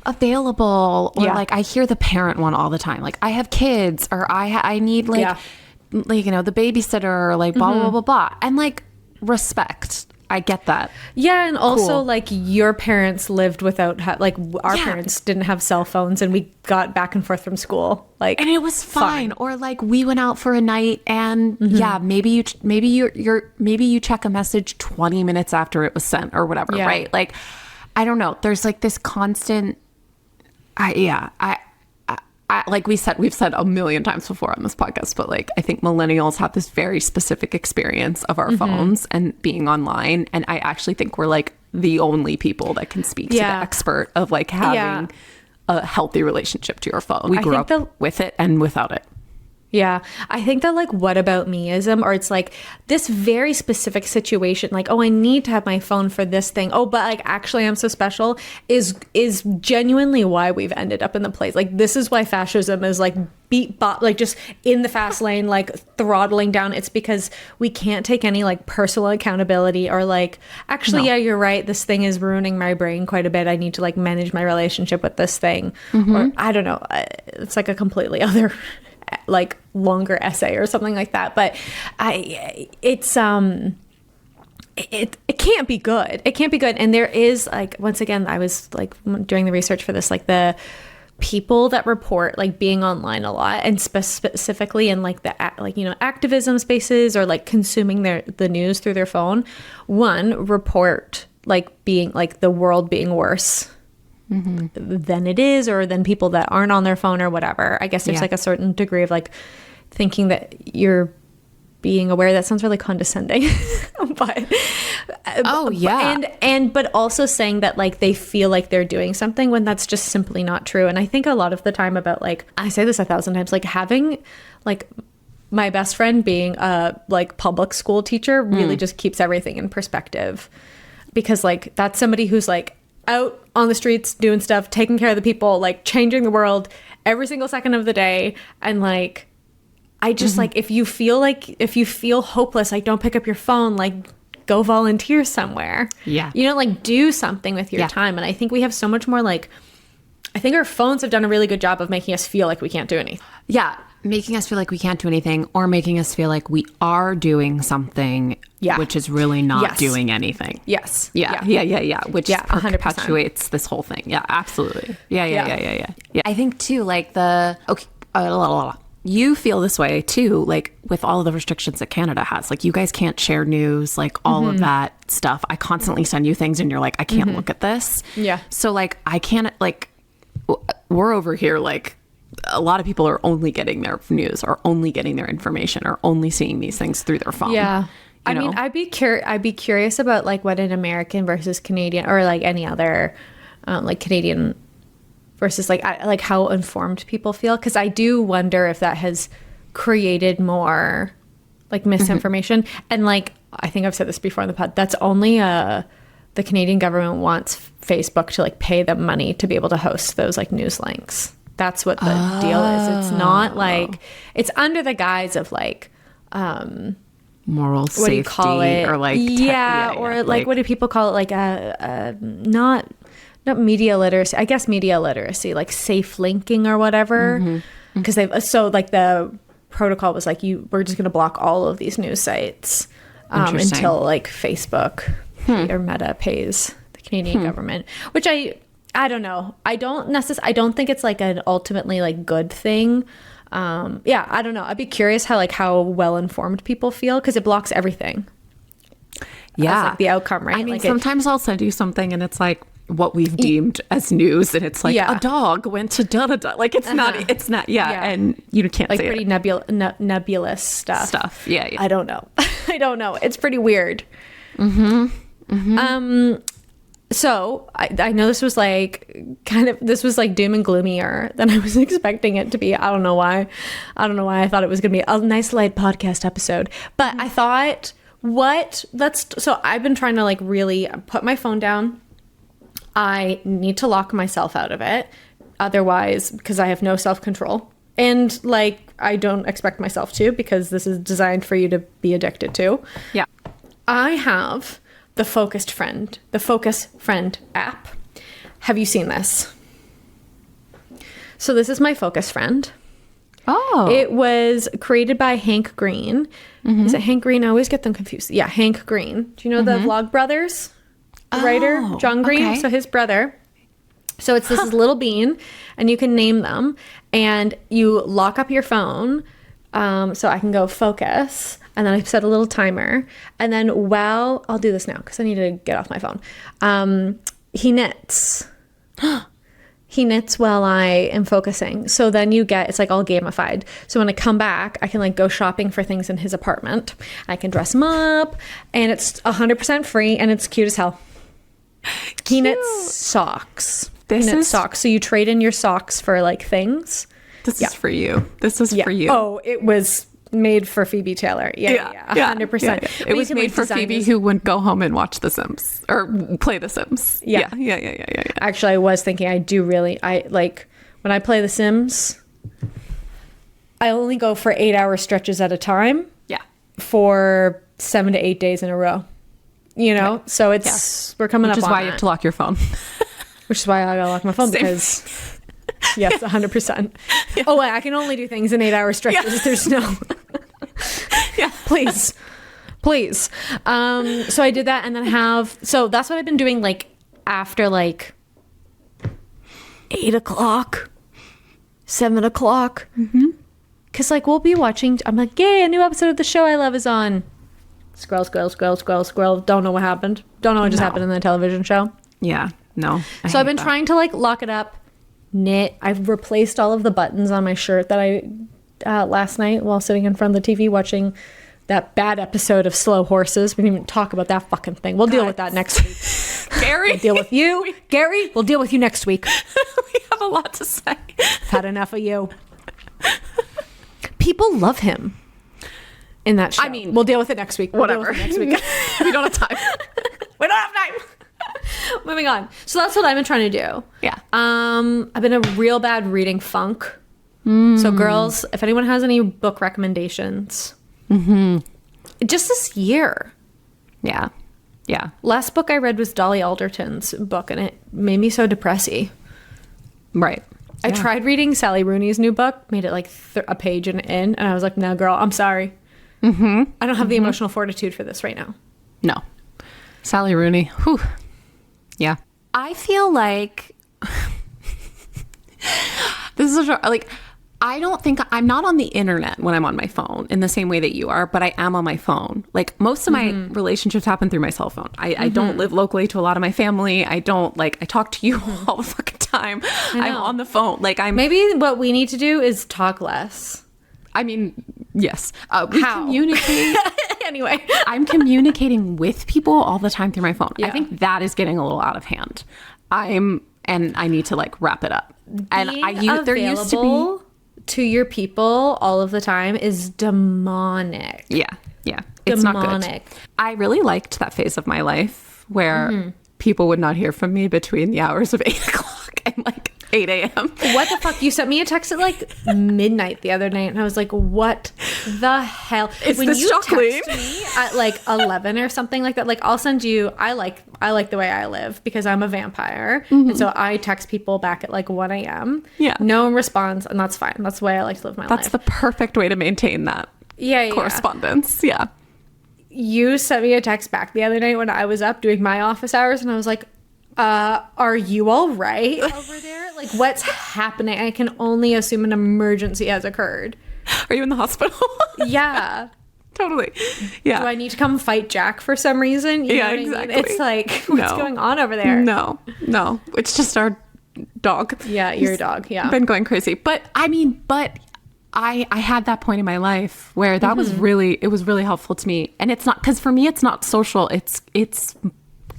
available. Or like I hear the parent one all the time. Like I have kids or I need like, you know, the babysitter or like blah, blah, blah, blah. And like respect. I get that. Yeah, and also like your parents lived without like our parents didn't have cell phones, and we got back and forth from school. Like, and it was fine. Or like we went out for a night, and maybe you check a message 20 minutes after it was sent or whatever, right? Like, I don't know. There's like this constant Like we've said a million times before on this podcast, but like, I think millennials have this very specific experience of our phones and being online. And I actually think we're like the only people that can speak to the expert of like having a healthy relationship to your phone. We grew up with it and without it. Yeah. I think that like whataboutemeism, or it's like this very specific situation, like, oh, I need to have my phone for this thing. Oh, but like actually I'm so special is genuinely why we've ended up in the place. Like this is why fascism is like like just in the fast lane, like throttling down. It's because we can't take any like personal accountability or like, actually, yeah, you're right. This thing is ruining my brain quite a bit. I need to like manage my relationship with this thing. Or I don't know. It's like a completely other like longer essay or something like that, but it can't be good. It can't be good. And there is like, once again, I was like doing the research for this, like the people that report like being online a lot, and specifically in like the like, you know, activism spaces or like consuming the news through their phone, one report like being like the world being worse than it is, or than people that aren't on their phone or whatever. I guess there's like a certain degree of like thinking that you're being aware. That sounds really condescending. But but also saying that like they feel like they're doing something when that's just simply not true. And I think a lot of the time about like, I say this 1,000 times, like having like my best friend being a like public school teacher really just keeps everything in perspective, because like that's somebody who's like out on the streets doing stuff, taking care of the people, like changing the world every single second of the day. And like, I just like, if you feel hopeless, like don't pick up your phone, like go volunteer somewhere. Yeah. You know, like do something with your time. And I think we have so much more like, I think our phones have done a really good job of making us feel like we can't do anything. Yeah. Making us feel like we can't do anything, or making us feel like we are doing something, which is really not doing anything. Yes. Yeah. Which 100% perpetuates this whole thing. Yeah, absolutely. Yeah. I think too, like you feel this way too, like with all of the restrictions that Canada has. Like you guys can't share news, like all of that stuff. I constantly send you things and you're like, I can't look at this. Yeah. So like I can't, like, we're over here like, a lot of people are only getting their news or only getting their information or only seeing these things through their phone. Yeah. I mean, I'd be curious about like what an American versus Canadian, or like any other like Canadian versus like how informed people feel. Because I do wonder if that has created more like misinformation. And like, I think I've said this before in the pod, that's only the Canadian government wants Facebook to like pay them money to be able to host those like news links. That's what the deal is. It's not like, it's under the guise of like moral safety, what do you call it? Or like or like what do people call it? Like not media literacy. I guess media literacy, like safe linking or whatever. Because so like the protocol was like, we're just going to block all of these news sites until like Facebook or Meta pays the Canadian government, which I don't know. I don't think it's like an ultimately like good thing. I don't know. I'd be curious how well informed people feel, because it blocks everything. Yeah. Like the outcome, right? I mean, like sometimes I'll send you something and it's like what we've deemed as news, and it's like a dog went to da-da-da. Like it's not, and you can't like say pretty nebulous stuff. Yeah. I don't know. I don't know. It's pretty weird. So I know this was like doom and gloomier than I was expecting it to be. I don't know why. I thought it was going to be a nice light podcast episode, but I thought, so I've been trying to like really put my phone down. I need to lock myself out of it. Otherwise, because I have no self-control, and like, I don't expect myself to, because this is designed for you to be addicted to. Yeah. I have the Focus Friend app. Have you seen this? So this is my Focus Friend. Oh. It was created by Hank Green. Is it Hank Green? I always get them confused. Yeah, Hank Green. Do you know the Vlogbrothers? The writer, John Green. Okay. So his brother. So it's this little bean, and you can name them, and you lock up your phone. So I can go focus. And then I set a little timer. And then I'll do this now because I need to get off my phone. He knits. He knits while I am focusing. So then it's like all gamified. So when I come back, I can like go shopping for things in his apartment. I can dress him up, and it's 100% free, and it's cute as hell. He knits socks. Socks. So you trade in your socks for like things. This is for you. This is for you. Oh, it was made for Phoebe Taylor. 100%. Yeah. It was made for Phoebe who would go home and watch The Sims or play The Sims. Yeah. Actually, I was thinking I like when I play The Sims, I only go for 8-hour stretches at a time. Yeah. For 7 to 8 days in a row. You know? Right. So we're coming up on that. Which is why you have to lock your phone. Which is why I gotta lock my phone. Same. Because yes, 100%. Yeah. Oh, I can only do things in 8-hour stretches. Yeah. There's no. Yeah. Please. So I did that, and then so that's what I've been doing, like after like 8 o'clock, 7 o'clock. Cause like we'll be watching. I'm like, yay, a new episode of the show I love is on. Scroll. Don't know what happened. Don't know what just happened in the television show. Yeah. No. So I've been trying to like lock it up. Knit. I've replaced all of the buttons on my shirt that I last night while sitting in front of the TV watching that bad episode of Slow Horses. We didn't even talk about that fucking thing. We'll deal with that next week. Gary, we'll deal with you. Gary, we'll deal with you next week. We have a lot to say. Had enough of you. People love him in that show. I mean, we'll deal with it next week. Whatever. Next week. We don't have time. We don't have time. Moving on. So that's what I've been trying to do. Yeah. I've been a real bad reading funk. So girls, if anyone has any book recommendations, just this year. Yeah. Last book I read was Dolly Alderton's book, and it made me so depressy. Right. I tried reading Sally Rooney's new book, made it like a page in, and I was like, no, girl, I'm sorry. I don't have the emotional fortitude for this right now. No. Sally Rooney. Whew. Yeah. I feel like this is like, I don't think I'm not on the internet when I'm on my phone in the same way that you are, but I am on my phone. Like most of my relationships happen through my cell phone. I don't live locally to a lot of my family. I talk to you all the fucking time. I'm on the phone. Like maybe what we need to do is talk less. I mean, yes. We communicate. Anyway. I'm communicating with people all the time through my phone. Yeah. I think that is getting a little out of hand. And I need to like wrap it up. There used to be to your people all of the time is demonic. Yeah. It's not good. I really liked that phase of my life where people would not hear from me between the hours of 8 o'clock and like 8 a.m. What the fuck? You sent me a text at like midnight the other night, and I was like, what the hell? When you Jacqueline? Text me at like 11 or something like that, like I'll send you, I like the way I live because I'm a vampire. And so I text people back at like 1 a.m. Yeah. No one responds, and that's fine. That's the way I like to live my life. That's the perfect way to maintain that correspondence. Yeah. You sent me a text back the other night when I was up doing my office hours, and I was like, are you all right over there? Like, what's happening? I can only assume an emergency has occurred. Are you in the hospital? Yeah. Totally. Yeah. Do I need to come fight Jack for some reason? You know exactly. I mean? It's like, what's going on over there? No. It's just our dog. Yeah, your dog. Yeah. Been going crazy. But I had that point in my life where that was really helpful to me. And it's not, because for me, it's not social. It's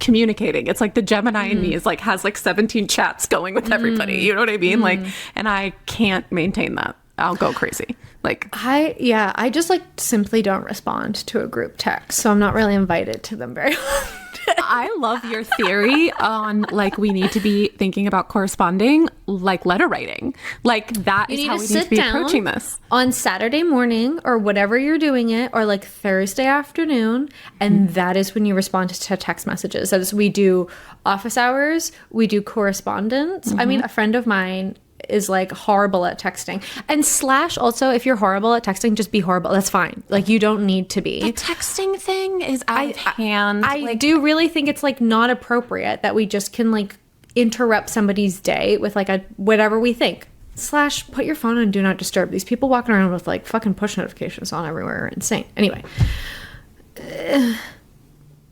communicating. It's like the Gemini in me is like, has like 17 chats going with everybody. You know what I mean? Like, and I can't maintain that. I'll go crazy. Like, I just like simply don't respond to a group text. So I'm not really invited to them very often. I love your theory on like we need to be thinking about corresponding like letter writing. Like that is how we need to be approaching this. On Saturday morning or whatever you're doing it, or like Thursday afternoon, and that is when you respond to text messages. As we do office hours, we do correspondence. I mean, a friend of mine is like horrible at texting, and / also if you're horrible at texting, just be horrible. That's fine. Like you don't need to be. The texting thing is out of hand. I do really think it's like not appropriate that we just can like interrupt somebody's day with like a whatever we think. / put your phone on do not disturb. These people walking around with like fucking push notifications on everywhere are insane. Anyway,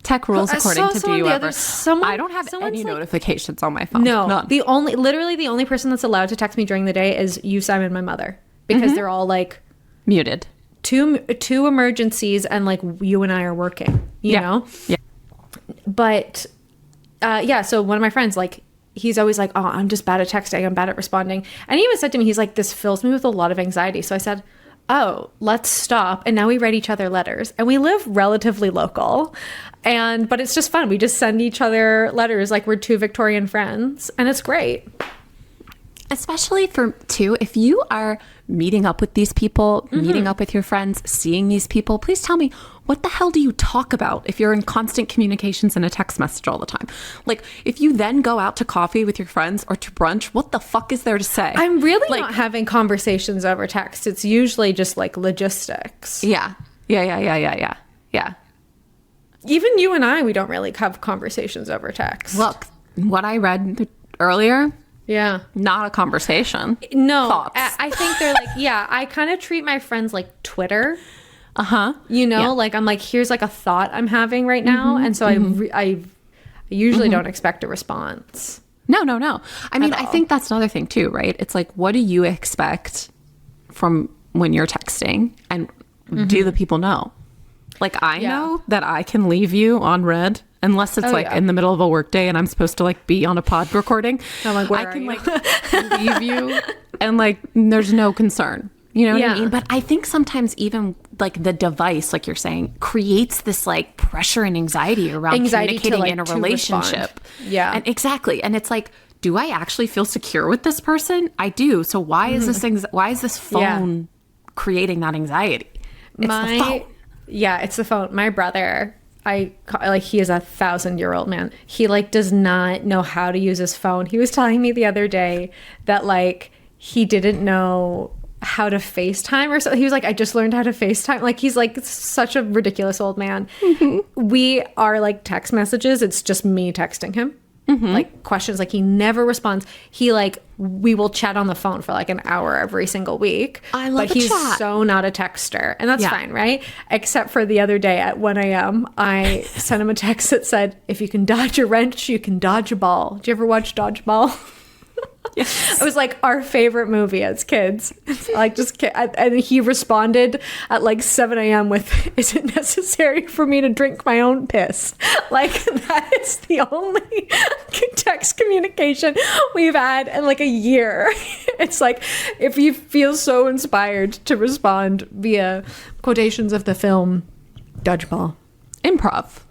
Tech rules according to do you ever. I don't have any notifications on my phone. No. None. Literally the only person that's allowed to text me during the day is you, Simon, my mother. Because they're all like muted. Two emergencies and like you and I are working, you know? Yeah. But so one of my friends, like, he's always like, oh, I'm just bad at texting. I'm bad at responding. And he even said to me, he's like, this fills me with a lot of anxiety. So I said, oh, let's stop. And now we write each other letters, and we live relatively local. But it's just fun. We just send each other letters like we're two Victorian friends, and it's great. Especially if you are meeting up with these people, meeting up with your friends, seeing these people, please tell me, what the hell do you talk about if you're in constant communications in a text message all the time? Like, if you then go out to coffee with your friends or to brunch, what the fuck is there to say? I'm really not having conversations over text. It's usually just like logistics. Yeah. Even you and I, we don't really have conversations over text. Look, what I read earlier... Yeah. Not a conversation. No. Thoughts. I think they're like, I kind of treat my friends like Twitter. Uh-huh. You know, like I'm like, here's like a thought I'm having right now. And so I usually don't expect a response. No. I mean, I think that's another thing too, right? It's like, what do you expect from when you're texting? And do the people know? Like, I know that I can leave you on red unless it's in the middle of a workday and I'm supposed to like be on a pod recording. I'm like, where I are can you? like leave you and like there's no concern. You know what I mean? But I think sometimes even like the device, like you're saying, creates this like pressure and anxiety around communicating in a relationship. Respond. Yeah. And exactly. And it's like, do I actually feel secure with this person? I do. So why is this phone creating that anxiety? It's the phone. Yeah, it's the phone. My brother, he is 1,000-year-old man. He like does not know how to use his phone. He was telling me the other day that like he didn't know how to FaceTime or so. He was like, I just learned how to FaceTime. Like, he's like such a ridiculous old man. We are like text messages. It's just me texting him. Like questions, like he never responds. He like, we will chat on the phone for like an hour every single week. I love But he's so not a texter, and that's fine, right? Except for the other day at 1 a.m. I sent him a text that said, if you can dodge a wrench, you can dodge a ball. Did you ever watch Dodgeball? Yes. It was like our favorite movie as kids. Like and he responded at like 7 a.m. with, is it necessary for me to drink my own piss? Like, that is the only text communication we've had in like a year. It's like, if you feel so inspired to respond via quotations of the film Dodgeball. Improv.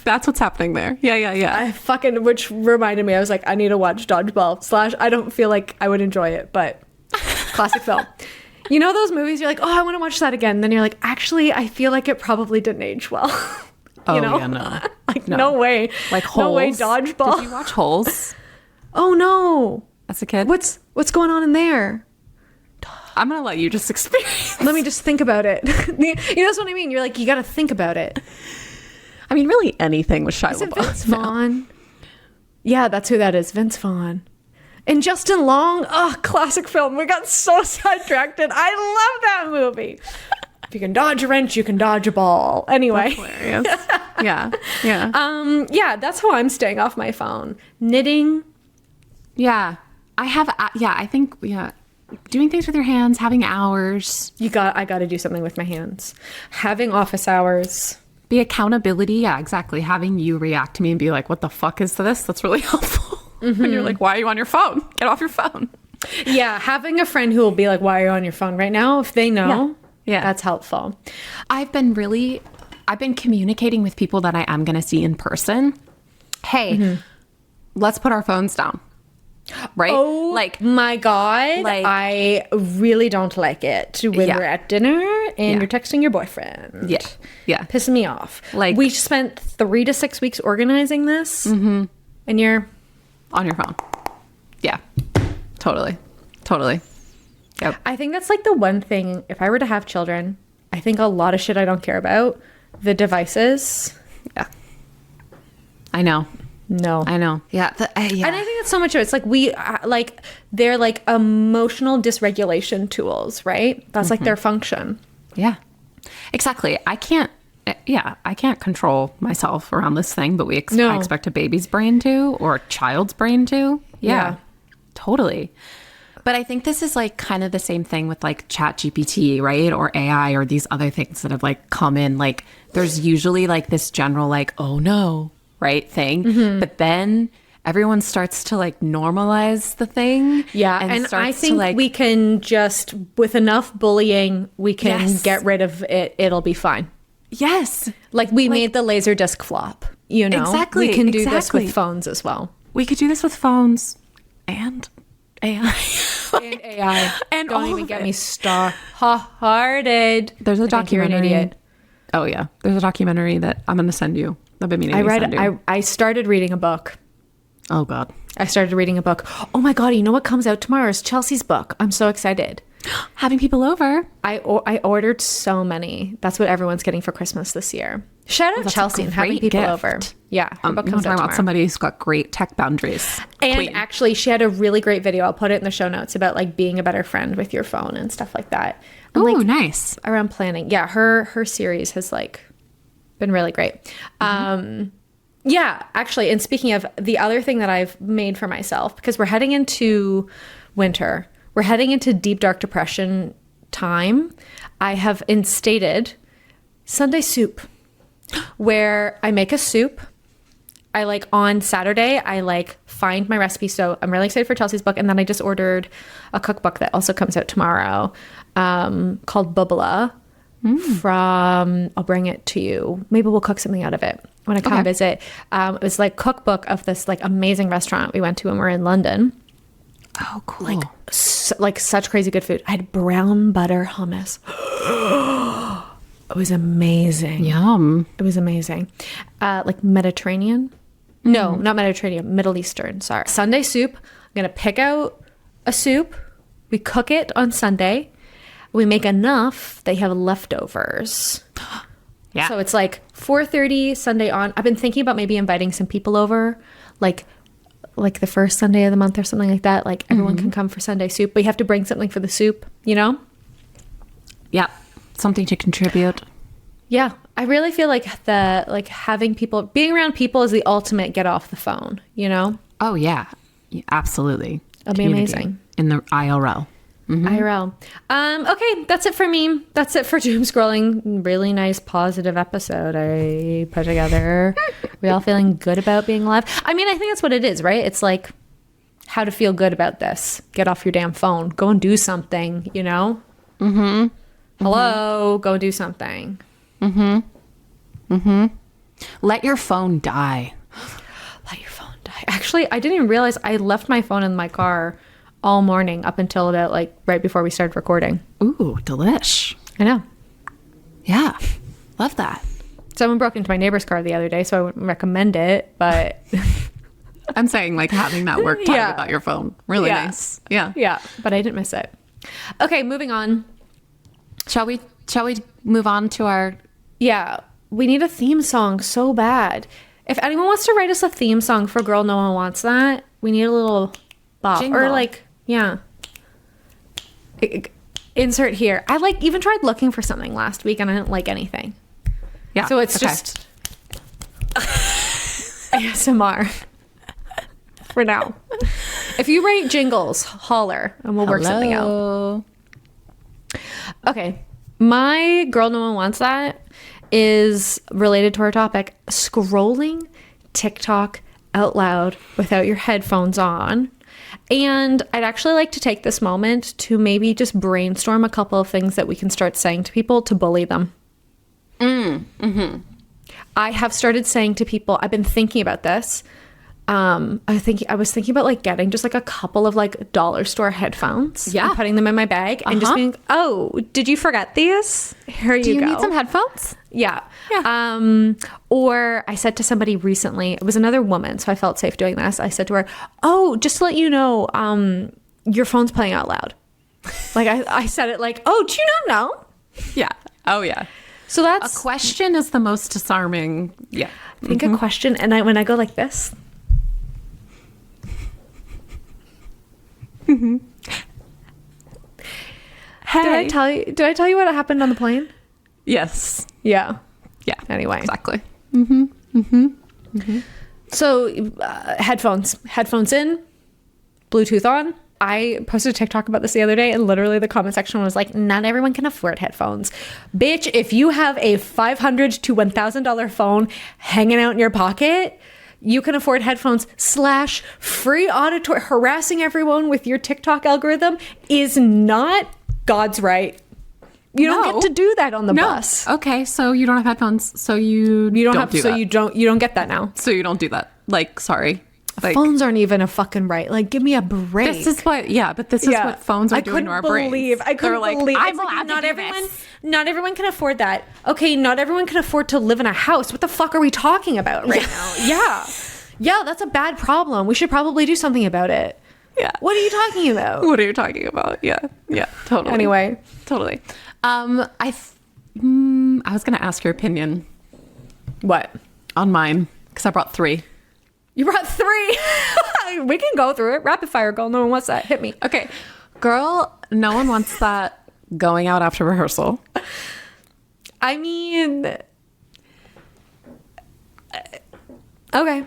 That's what's happening there. Yeah. Which reminded me, I was like, I need to watch Dodgeball / I don't feel like I would enjoy it, but classic film. You know those movies you're like, oh, I want to watch that again. Then you're like, actually, I feel like it probably didn't age well. You know? Yeah, no. Like, no way. Like Holes. No way, Dodgeball. Did you watch Holes? Oh, no. As a kid? What's going on in there? I'm going to let you just experience. Let me just think about it. You know, that's what I mean. You're like, you got to think about it. I mean, really anything with Shia LaBeouf. Vince Vaughn? Yeah, that's who that is. Vince Vaughn. And Justin Long. Oh, classic film. We got so sidetracked. I love that movie. If you can dodge a wrench, you can dodge a ball. Anyway. That's hilarious. Yeah. Yeah, that's how I'm staying off my phone. Knitting. Yeah. I think doing things with your hands, having hours. I got to do something with my hands. Having office hours. The accountability, yeah, exactly. Having you react to me and be like, what the fuck is this? That's really helpful. When you're like, why are you on your phone? Get off your phone. Yeah, having a friend who will be like, why are you on your phone right now? If they know, that's helpful. I've been communicating with people that I am going to see in person. Hey, let's put our phones down. Right? Oh, like, my God. Like, I really don't like it when we're at dinner and you're texting your boyfriend. Yeah. Pissing me off. Like, we spent 3 to 6 weeks organizing this and you're on your phone. Yeah. Totally. Yep. I think that's like the one thing, if I were to have children, I think a lot of shit I don't care about, the devices. Yeah. I know. No, I know. Yeah. And I think that's so much of it. It's like they're like emotional dysregulation tools, right? That's like their function. Yeah, exactly. I can't yeah, I can't control myself around this thing, but No. I expect a baby's brain to, or a child's brain to. Yeah, totally. But I think this is like kind of the same thing with like ChatGPT, right? Or AI or these other things that have like come in. Like there's usually like this general like, oh no, right thing. But then everyone starts to like normalize the thing. Yeah. And I think we can just, with enough bullying, we can get rid of it. It'll be fine. Yes. Like we made the laser disc flop, you know? Exactly. We can do this with phones as well. We could do this with phones and AI. And AI. And don't even get me started. There's a documentary. You're an idiot. Oh yeah. There's a documentary that I'm going to send you. I've been meaning to send you. I started reading a book. Oh God. I started reading a book. Oh my God. You know what comes out tomorrow is Chelsea's book. I'm so excited. Having people over. I ordered so many. That's what everyone's getting for Christmas this year. Shout out Chelsea and having people over. Yeah. Her book comes out tomorrow. About somebody who's got great tech boundaries. And actually, she had a really great video. I'll put it in the show notes about like being a better friend with your phone and stuff like that. Oh, like, nice. Around planning. Yeah. Her series has like been really great. Yeah, actually. And speaking of the other thing that I've made for myself, because we're heading into winter, we're heading into deep, dark depression time. I have instated Sunday soup, where I make a soup. I like on Saturday, I like find my recipe. So I'm really excited for Chelsea's book. And then I just ordered a cookbook that also comes out tomorrow called Bubala from, I'll bring it to you. Maybe we'll cook something out of it when I come visit. It was like cookbook of this like amazing restaurant we went to when we were in London. Oh, cool. Like such crazy good food. I had brown butter hummus. It was amazing. Yum. It was amazing. Like Mediterranean. No, not Mediterranean. Middle Eastern. Sorry. Sunday soup. I'm going to pick out a soup. We cook it on Sunday. We make enough. They have leftovers. Yeah. So it's like 4:30 Sunday on. I've been thinking about maybe inviting some people over, like the first Sunday of the month or something like that. Like everyone can come for Sunday soup, but you have to bring something for the soup, you know? Yeah. Something to contribute. Yeah. I really feel like having people, being around people is the ultimate get off the phone, you know? Oh yeah. Absolutely. It'll be amazing. In the IRL. IRL. Okay, that's it for me. That's it for doom scrolling. Really nice, positive episode I put together. We all feeling good about being alive? I mean, I think that's what it is, right? It's like how to feel good about this. Get off your damn phone. Go and do something, you know? Hello, go do something. Let your phone die. Let your phone die. Actually, I didn't even realize I left my phone in my car all morning up until about like right before we started recording. Ooh, delish. I know. Yeah. Love that. Someone broke into my neighbor's car the other day, so I wouldn't recommend it, but I'm saying like having that work time without your phone. Really nice. Yeah. Yeah, but I didn't miss it. Okay, moving on. Shall we move on to our... Yeah, we need a theme song so bad. If anyone wants to write us a theme song for Girl No One Wants That, we need a little bop. Jingle. Or like, yeah. Insert here. I like even tried looking for something last week and I didn't like anything. Yeah. So it's just ASMR for now. If you write jingles, holler and we'll work something out. Okay. My Girl No One Wants That is related to our topic, scrolling TikTok out loud without your headphones on. And I'd actually like to take this moment to maybe just brainstorm a couple of things that we can start saying to people to bully them. I have started saying to people, I've been thinking about this. I was thinking about like getting just like a couple of like dollar store headphones. Yeah. And putting them in my bag and just being, oh, did you forget these? Here Do you go. need some headphones? Yeah. Or I said to somebody recently, it was another woman, so I felt safe doing this. I said to her, oh, just to let you know, your phone's playing out loud. Like I said it like, oh, do you not know? Yeah. Oh, yeah. So that's... A question is the most disarming. Yeah. I think a question, and when I go like this... Hey. Did I tell you what happened on the plane? Yes. Yeah. Yeah. Anyway. Exactly. So headphones in, Bluetooth on. I posted a TikTok about this the other day, and literally the comment section was like, not everyone can afford headphones. Bitch, if you have a $500 to $1,000 phone hanging out in your pocket, you can afford headphones / free auditory. Harassing everyone with your TikTok algorithm is not God's right. You don't get to do that on the bus. Okay, so you don't have headphones, so you don't do that. You don't get that now. So you don't do that. Like, sorry. Like, phones aren't even a fucking right. Like, give me a break. This is what phones are doing to our brains. I couldn't believe. I'm allowed to do this. Not everyone can afford that. Okay, not everyone can afford to live in a house. What the fuck are we talking about right now? Yeah, that's a bad problem. We should probably do something about it. Yeah. What are you talking about? What are you talking about? Yeah, totally. Anyway. Totally. I was going to ask your opinion. What? On mine, because I brought 3. You brought 3. We can go through it. Rapid fire, girl. No one wants that. Hit me. Okay. Girl, no one wants that going out after rehearsal. I mean... Okay.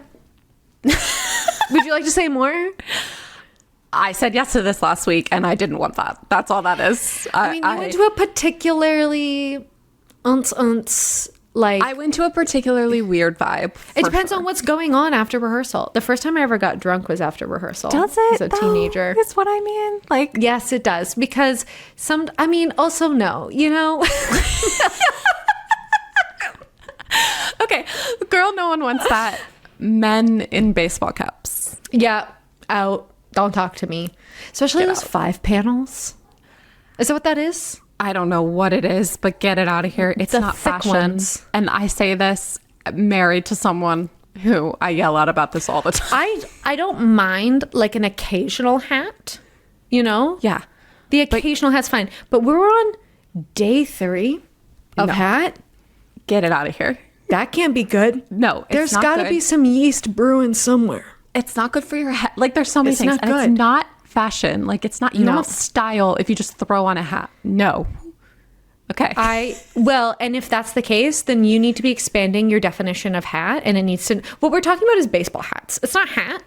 Would you like to say more? I said yes to this last week, and I didn't want that. That's all that is. I mean, you went to a particularly... I went to a particularly weird vibe. It depends on what's going on after rehearsal. The first time I ever got drunk was after rehearsal. Does it? As a teenager. That's what I mean. Like, yes, it does. Because also no, you know? Okay. Girl, no one wants that. Men in baseball caps. Yeah. Out. Don't talk to me. Especially those 5 panels. Is that what that is? I don't know what it is, but get it out of here. It's not fashion. Ones. And I say this married to someone who I yell at about this all the time. I don't mind like an occasional hat, you know? Yeah. The occasional hat's fine. But we're on day 3 of hat. Get it out of here. That can't be good. No, there's got to be some yeast brewing somewhere. It's not good for your head. Like, there's so many things. Not good. It's not fashion. Like, it's not, you don't have style if you just throw on a hat. No. Okay. And if that's the case, then you need to be expanding your definition of hat, and it needs to, what we're talking about is baseball hats. It's not hat.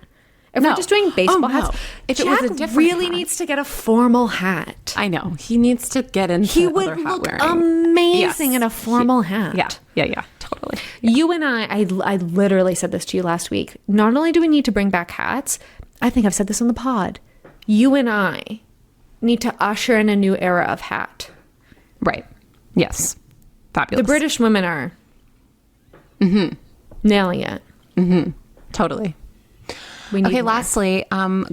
If we're just doing baseball hats, if Jack it was a different really hat. needs to get a formal hat. I know. He needs to get into He other would hat look wearing. amazing in a formal hat. Yeah, totally. You and I literally said this to you last week. Not only do we need to bring back hats, I think I've said this on the pod. You and I need to usher in a new era of hat. Right. Yes. Fabulous. The British women are nailing it. Totally. Okay, lastly,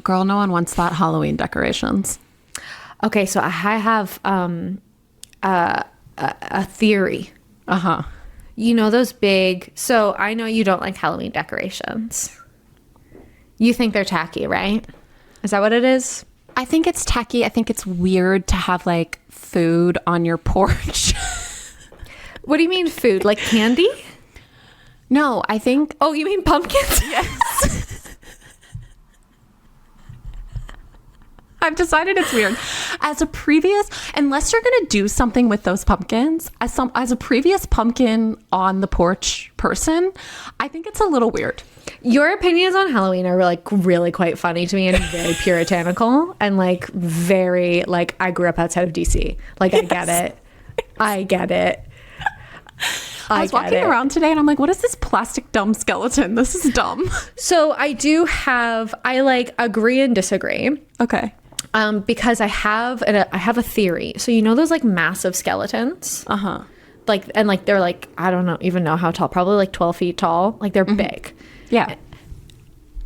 girl, no one wants that Halloween decorations. Okay, so I have a theory. Uh-huh. You know those big... So I know you don't like Halloween decorations. You think they're tacky, right? Is that what it is? I think it's tacky. I think it's weird to have, like, food on your porch. What do you mean food? Like candy? No, I think... Oh, you mean pumpkins? Yes. I've decided it's weird. Unless you're going to do something with those pumpkins, as a previous pumpkin on the porch person, I think it's a little weird. Your opinions on Halloween are like really quite funny to me and very puritanical and like very like I grew up outside of DC. Like I get it. I get it. I was walking around today and I'm like, what is this plastic dumb skeleton? This is dumb. So I like agree and disagree. Okay. Because I have a theory. So you know those like massive skeletons? Uh-huh. Like they're like, I don't even know how tall, probably like 12 feet tall. Like they're big. Yeah.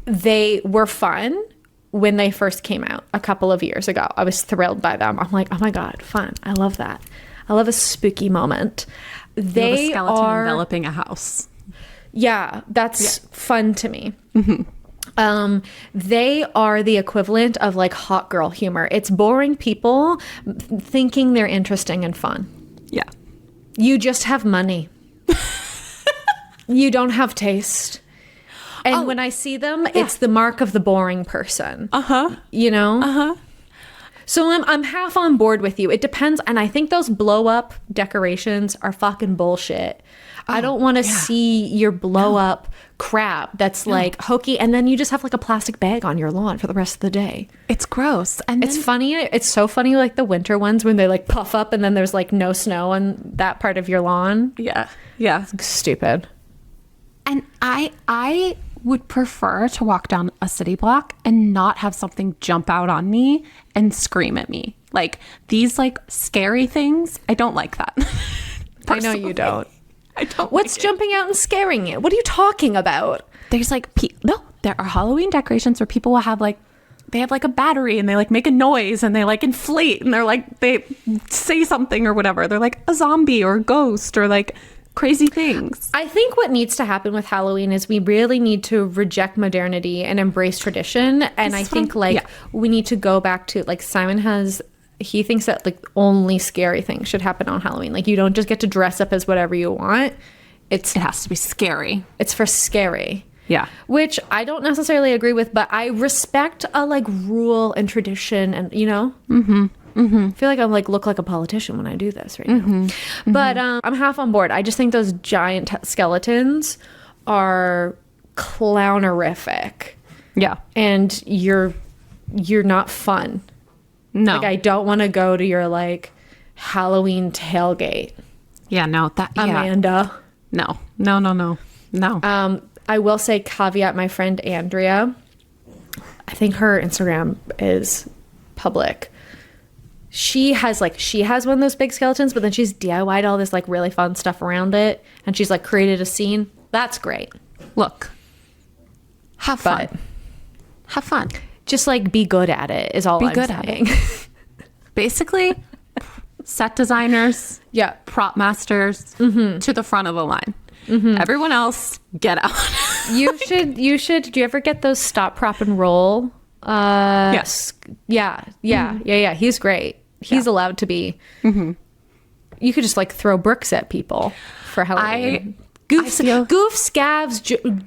They were fun when they first came out a couple of years ago. I was thrilled by them. I'm like, oh my God, fun. I love that. I love a spooky moment. They a skeleton are enveloping a house. Yeah, that's fun to me. They are the equivalent of like hot girl humor. It's boring people thinking they're interesting and fun. Yeah. You just have money. You don't have taste. And when I see them, it's the mark of the boring person. Uh-huh. You know? Uh-huh. So I'm half on board with you. It depends. And I think those blow up decorations are fucking bullshit. I don't want to see your blow up crap that's like hokey, and then you just have like a plastic bag on your lawn for the rest of the day. It's gross. And it's funny. It's so funny, like the winter ones when they like puff up and then there's like no snow on that part of your lawn. Yeah. Yeah. It's stupid. And I would prefer to walk down a city block and not have something jump out on me and scream at me. Like these like scary things, I don't like that. I know you don't. I don't. What's jumping out and scaring you? What are you talking about? There's like there are Halloween decorations where people will have like they have like a battery and they like make a noise and they like inflate and they're like they say something or whatever. They're like a zombie or a ghost or like crazy things. I think what needs to happen with Halloween is we really need to reject modernity and embrace tradition. And I think we need to go back to like he thinks that like only scary things should happen on Halloween. Like you don't just get to dress up as whatever you want. It has to be scary. It's for scary. Yeah. Which I don't necessarily agree with, but I respect a like rule and tradition and, you know? Mm-hmm. Mm-hmm. I feel like I like look like a politician when I do this right now. Mm-hmm. But I'm half on board. I just think those giant skeletons are clownerific. Yeah. And you're not fun. No. Like I don't want to go to your like Halloween tailgate. Yeah, no. Amanda. No. I will say caveat, my friend Andrea, I think her Instagram is public. She has one of those big skeletons, but then she's DIY'd all this like really fun stuff around it, and she's like created a scene. That's great. Look, have fun. Have fun. Just like be good at it is all I'm saying. Basically, set designers, prop masters to the front of the line. Mm-hmm. Everyone else, get out. You should. Do you ever get those stop, prop, and roll? Yes. Yeah. He's great. He's allowed to be. Mm-hmm. You could just like throw bricks at people for Halloween. Goofs, scabs,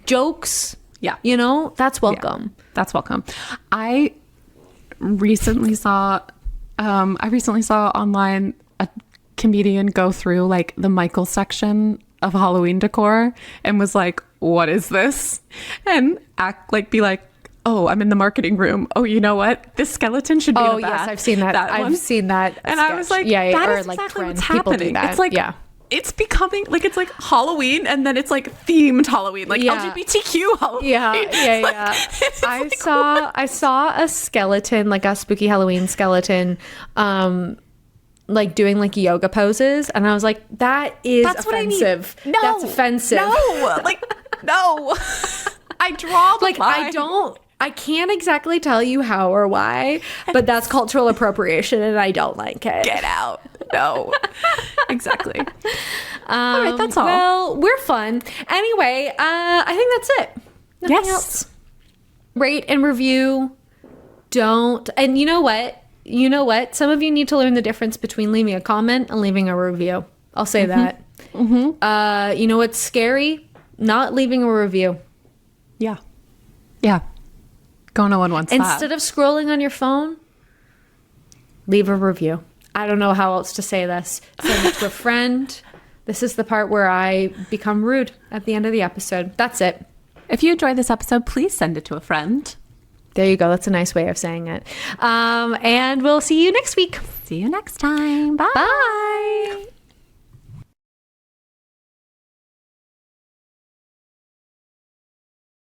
jokes. Yeah. You know, that's welcome. Yeah, that's welcome. I recently saw online a comedian go through like the Michael section of Halloween decor and was like, what is this? And be like, oh, I'm in the marketing room. Oh, you know what? This skeleton should be in a bath. Yes, I've seen that. I've seen that. And sketch. I was like, that is exactly what's happening. It's like, it's becoming like, it's like Halloween and then it's like themed Halloween, like LGBTQ Halloween. Yeah. I saw a skeleton, like a spooky Halloween skeleton, like doing like yoga poses, and I was like, that's offensive. No, that's offensive. No, like no. I draw the line. I can't exactly tell you how or why, but that's cultural appropriation and I don't like it. Get out. No. Exactly. All right, that's all. Well, we're fun. Anyway, I think that's it. Nothing else. Rate and review. And you know what? Some of you need to learn the difference between leaving a comment and leaving a review. I'll say that. Mm-hmm. You know what's scary? Not leaving a review. Yeah. No one wants Instead of scrolling on your phone, leave a review. I don't know how else to say this. Send it to a friend. This is the part where I become rude at the end of the episode. That's it. If you enjoyed this episode, please send it to a friend. There you go. That's a nice way of saying it. And we'll see you next week. See you next time. Bye. Bye.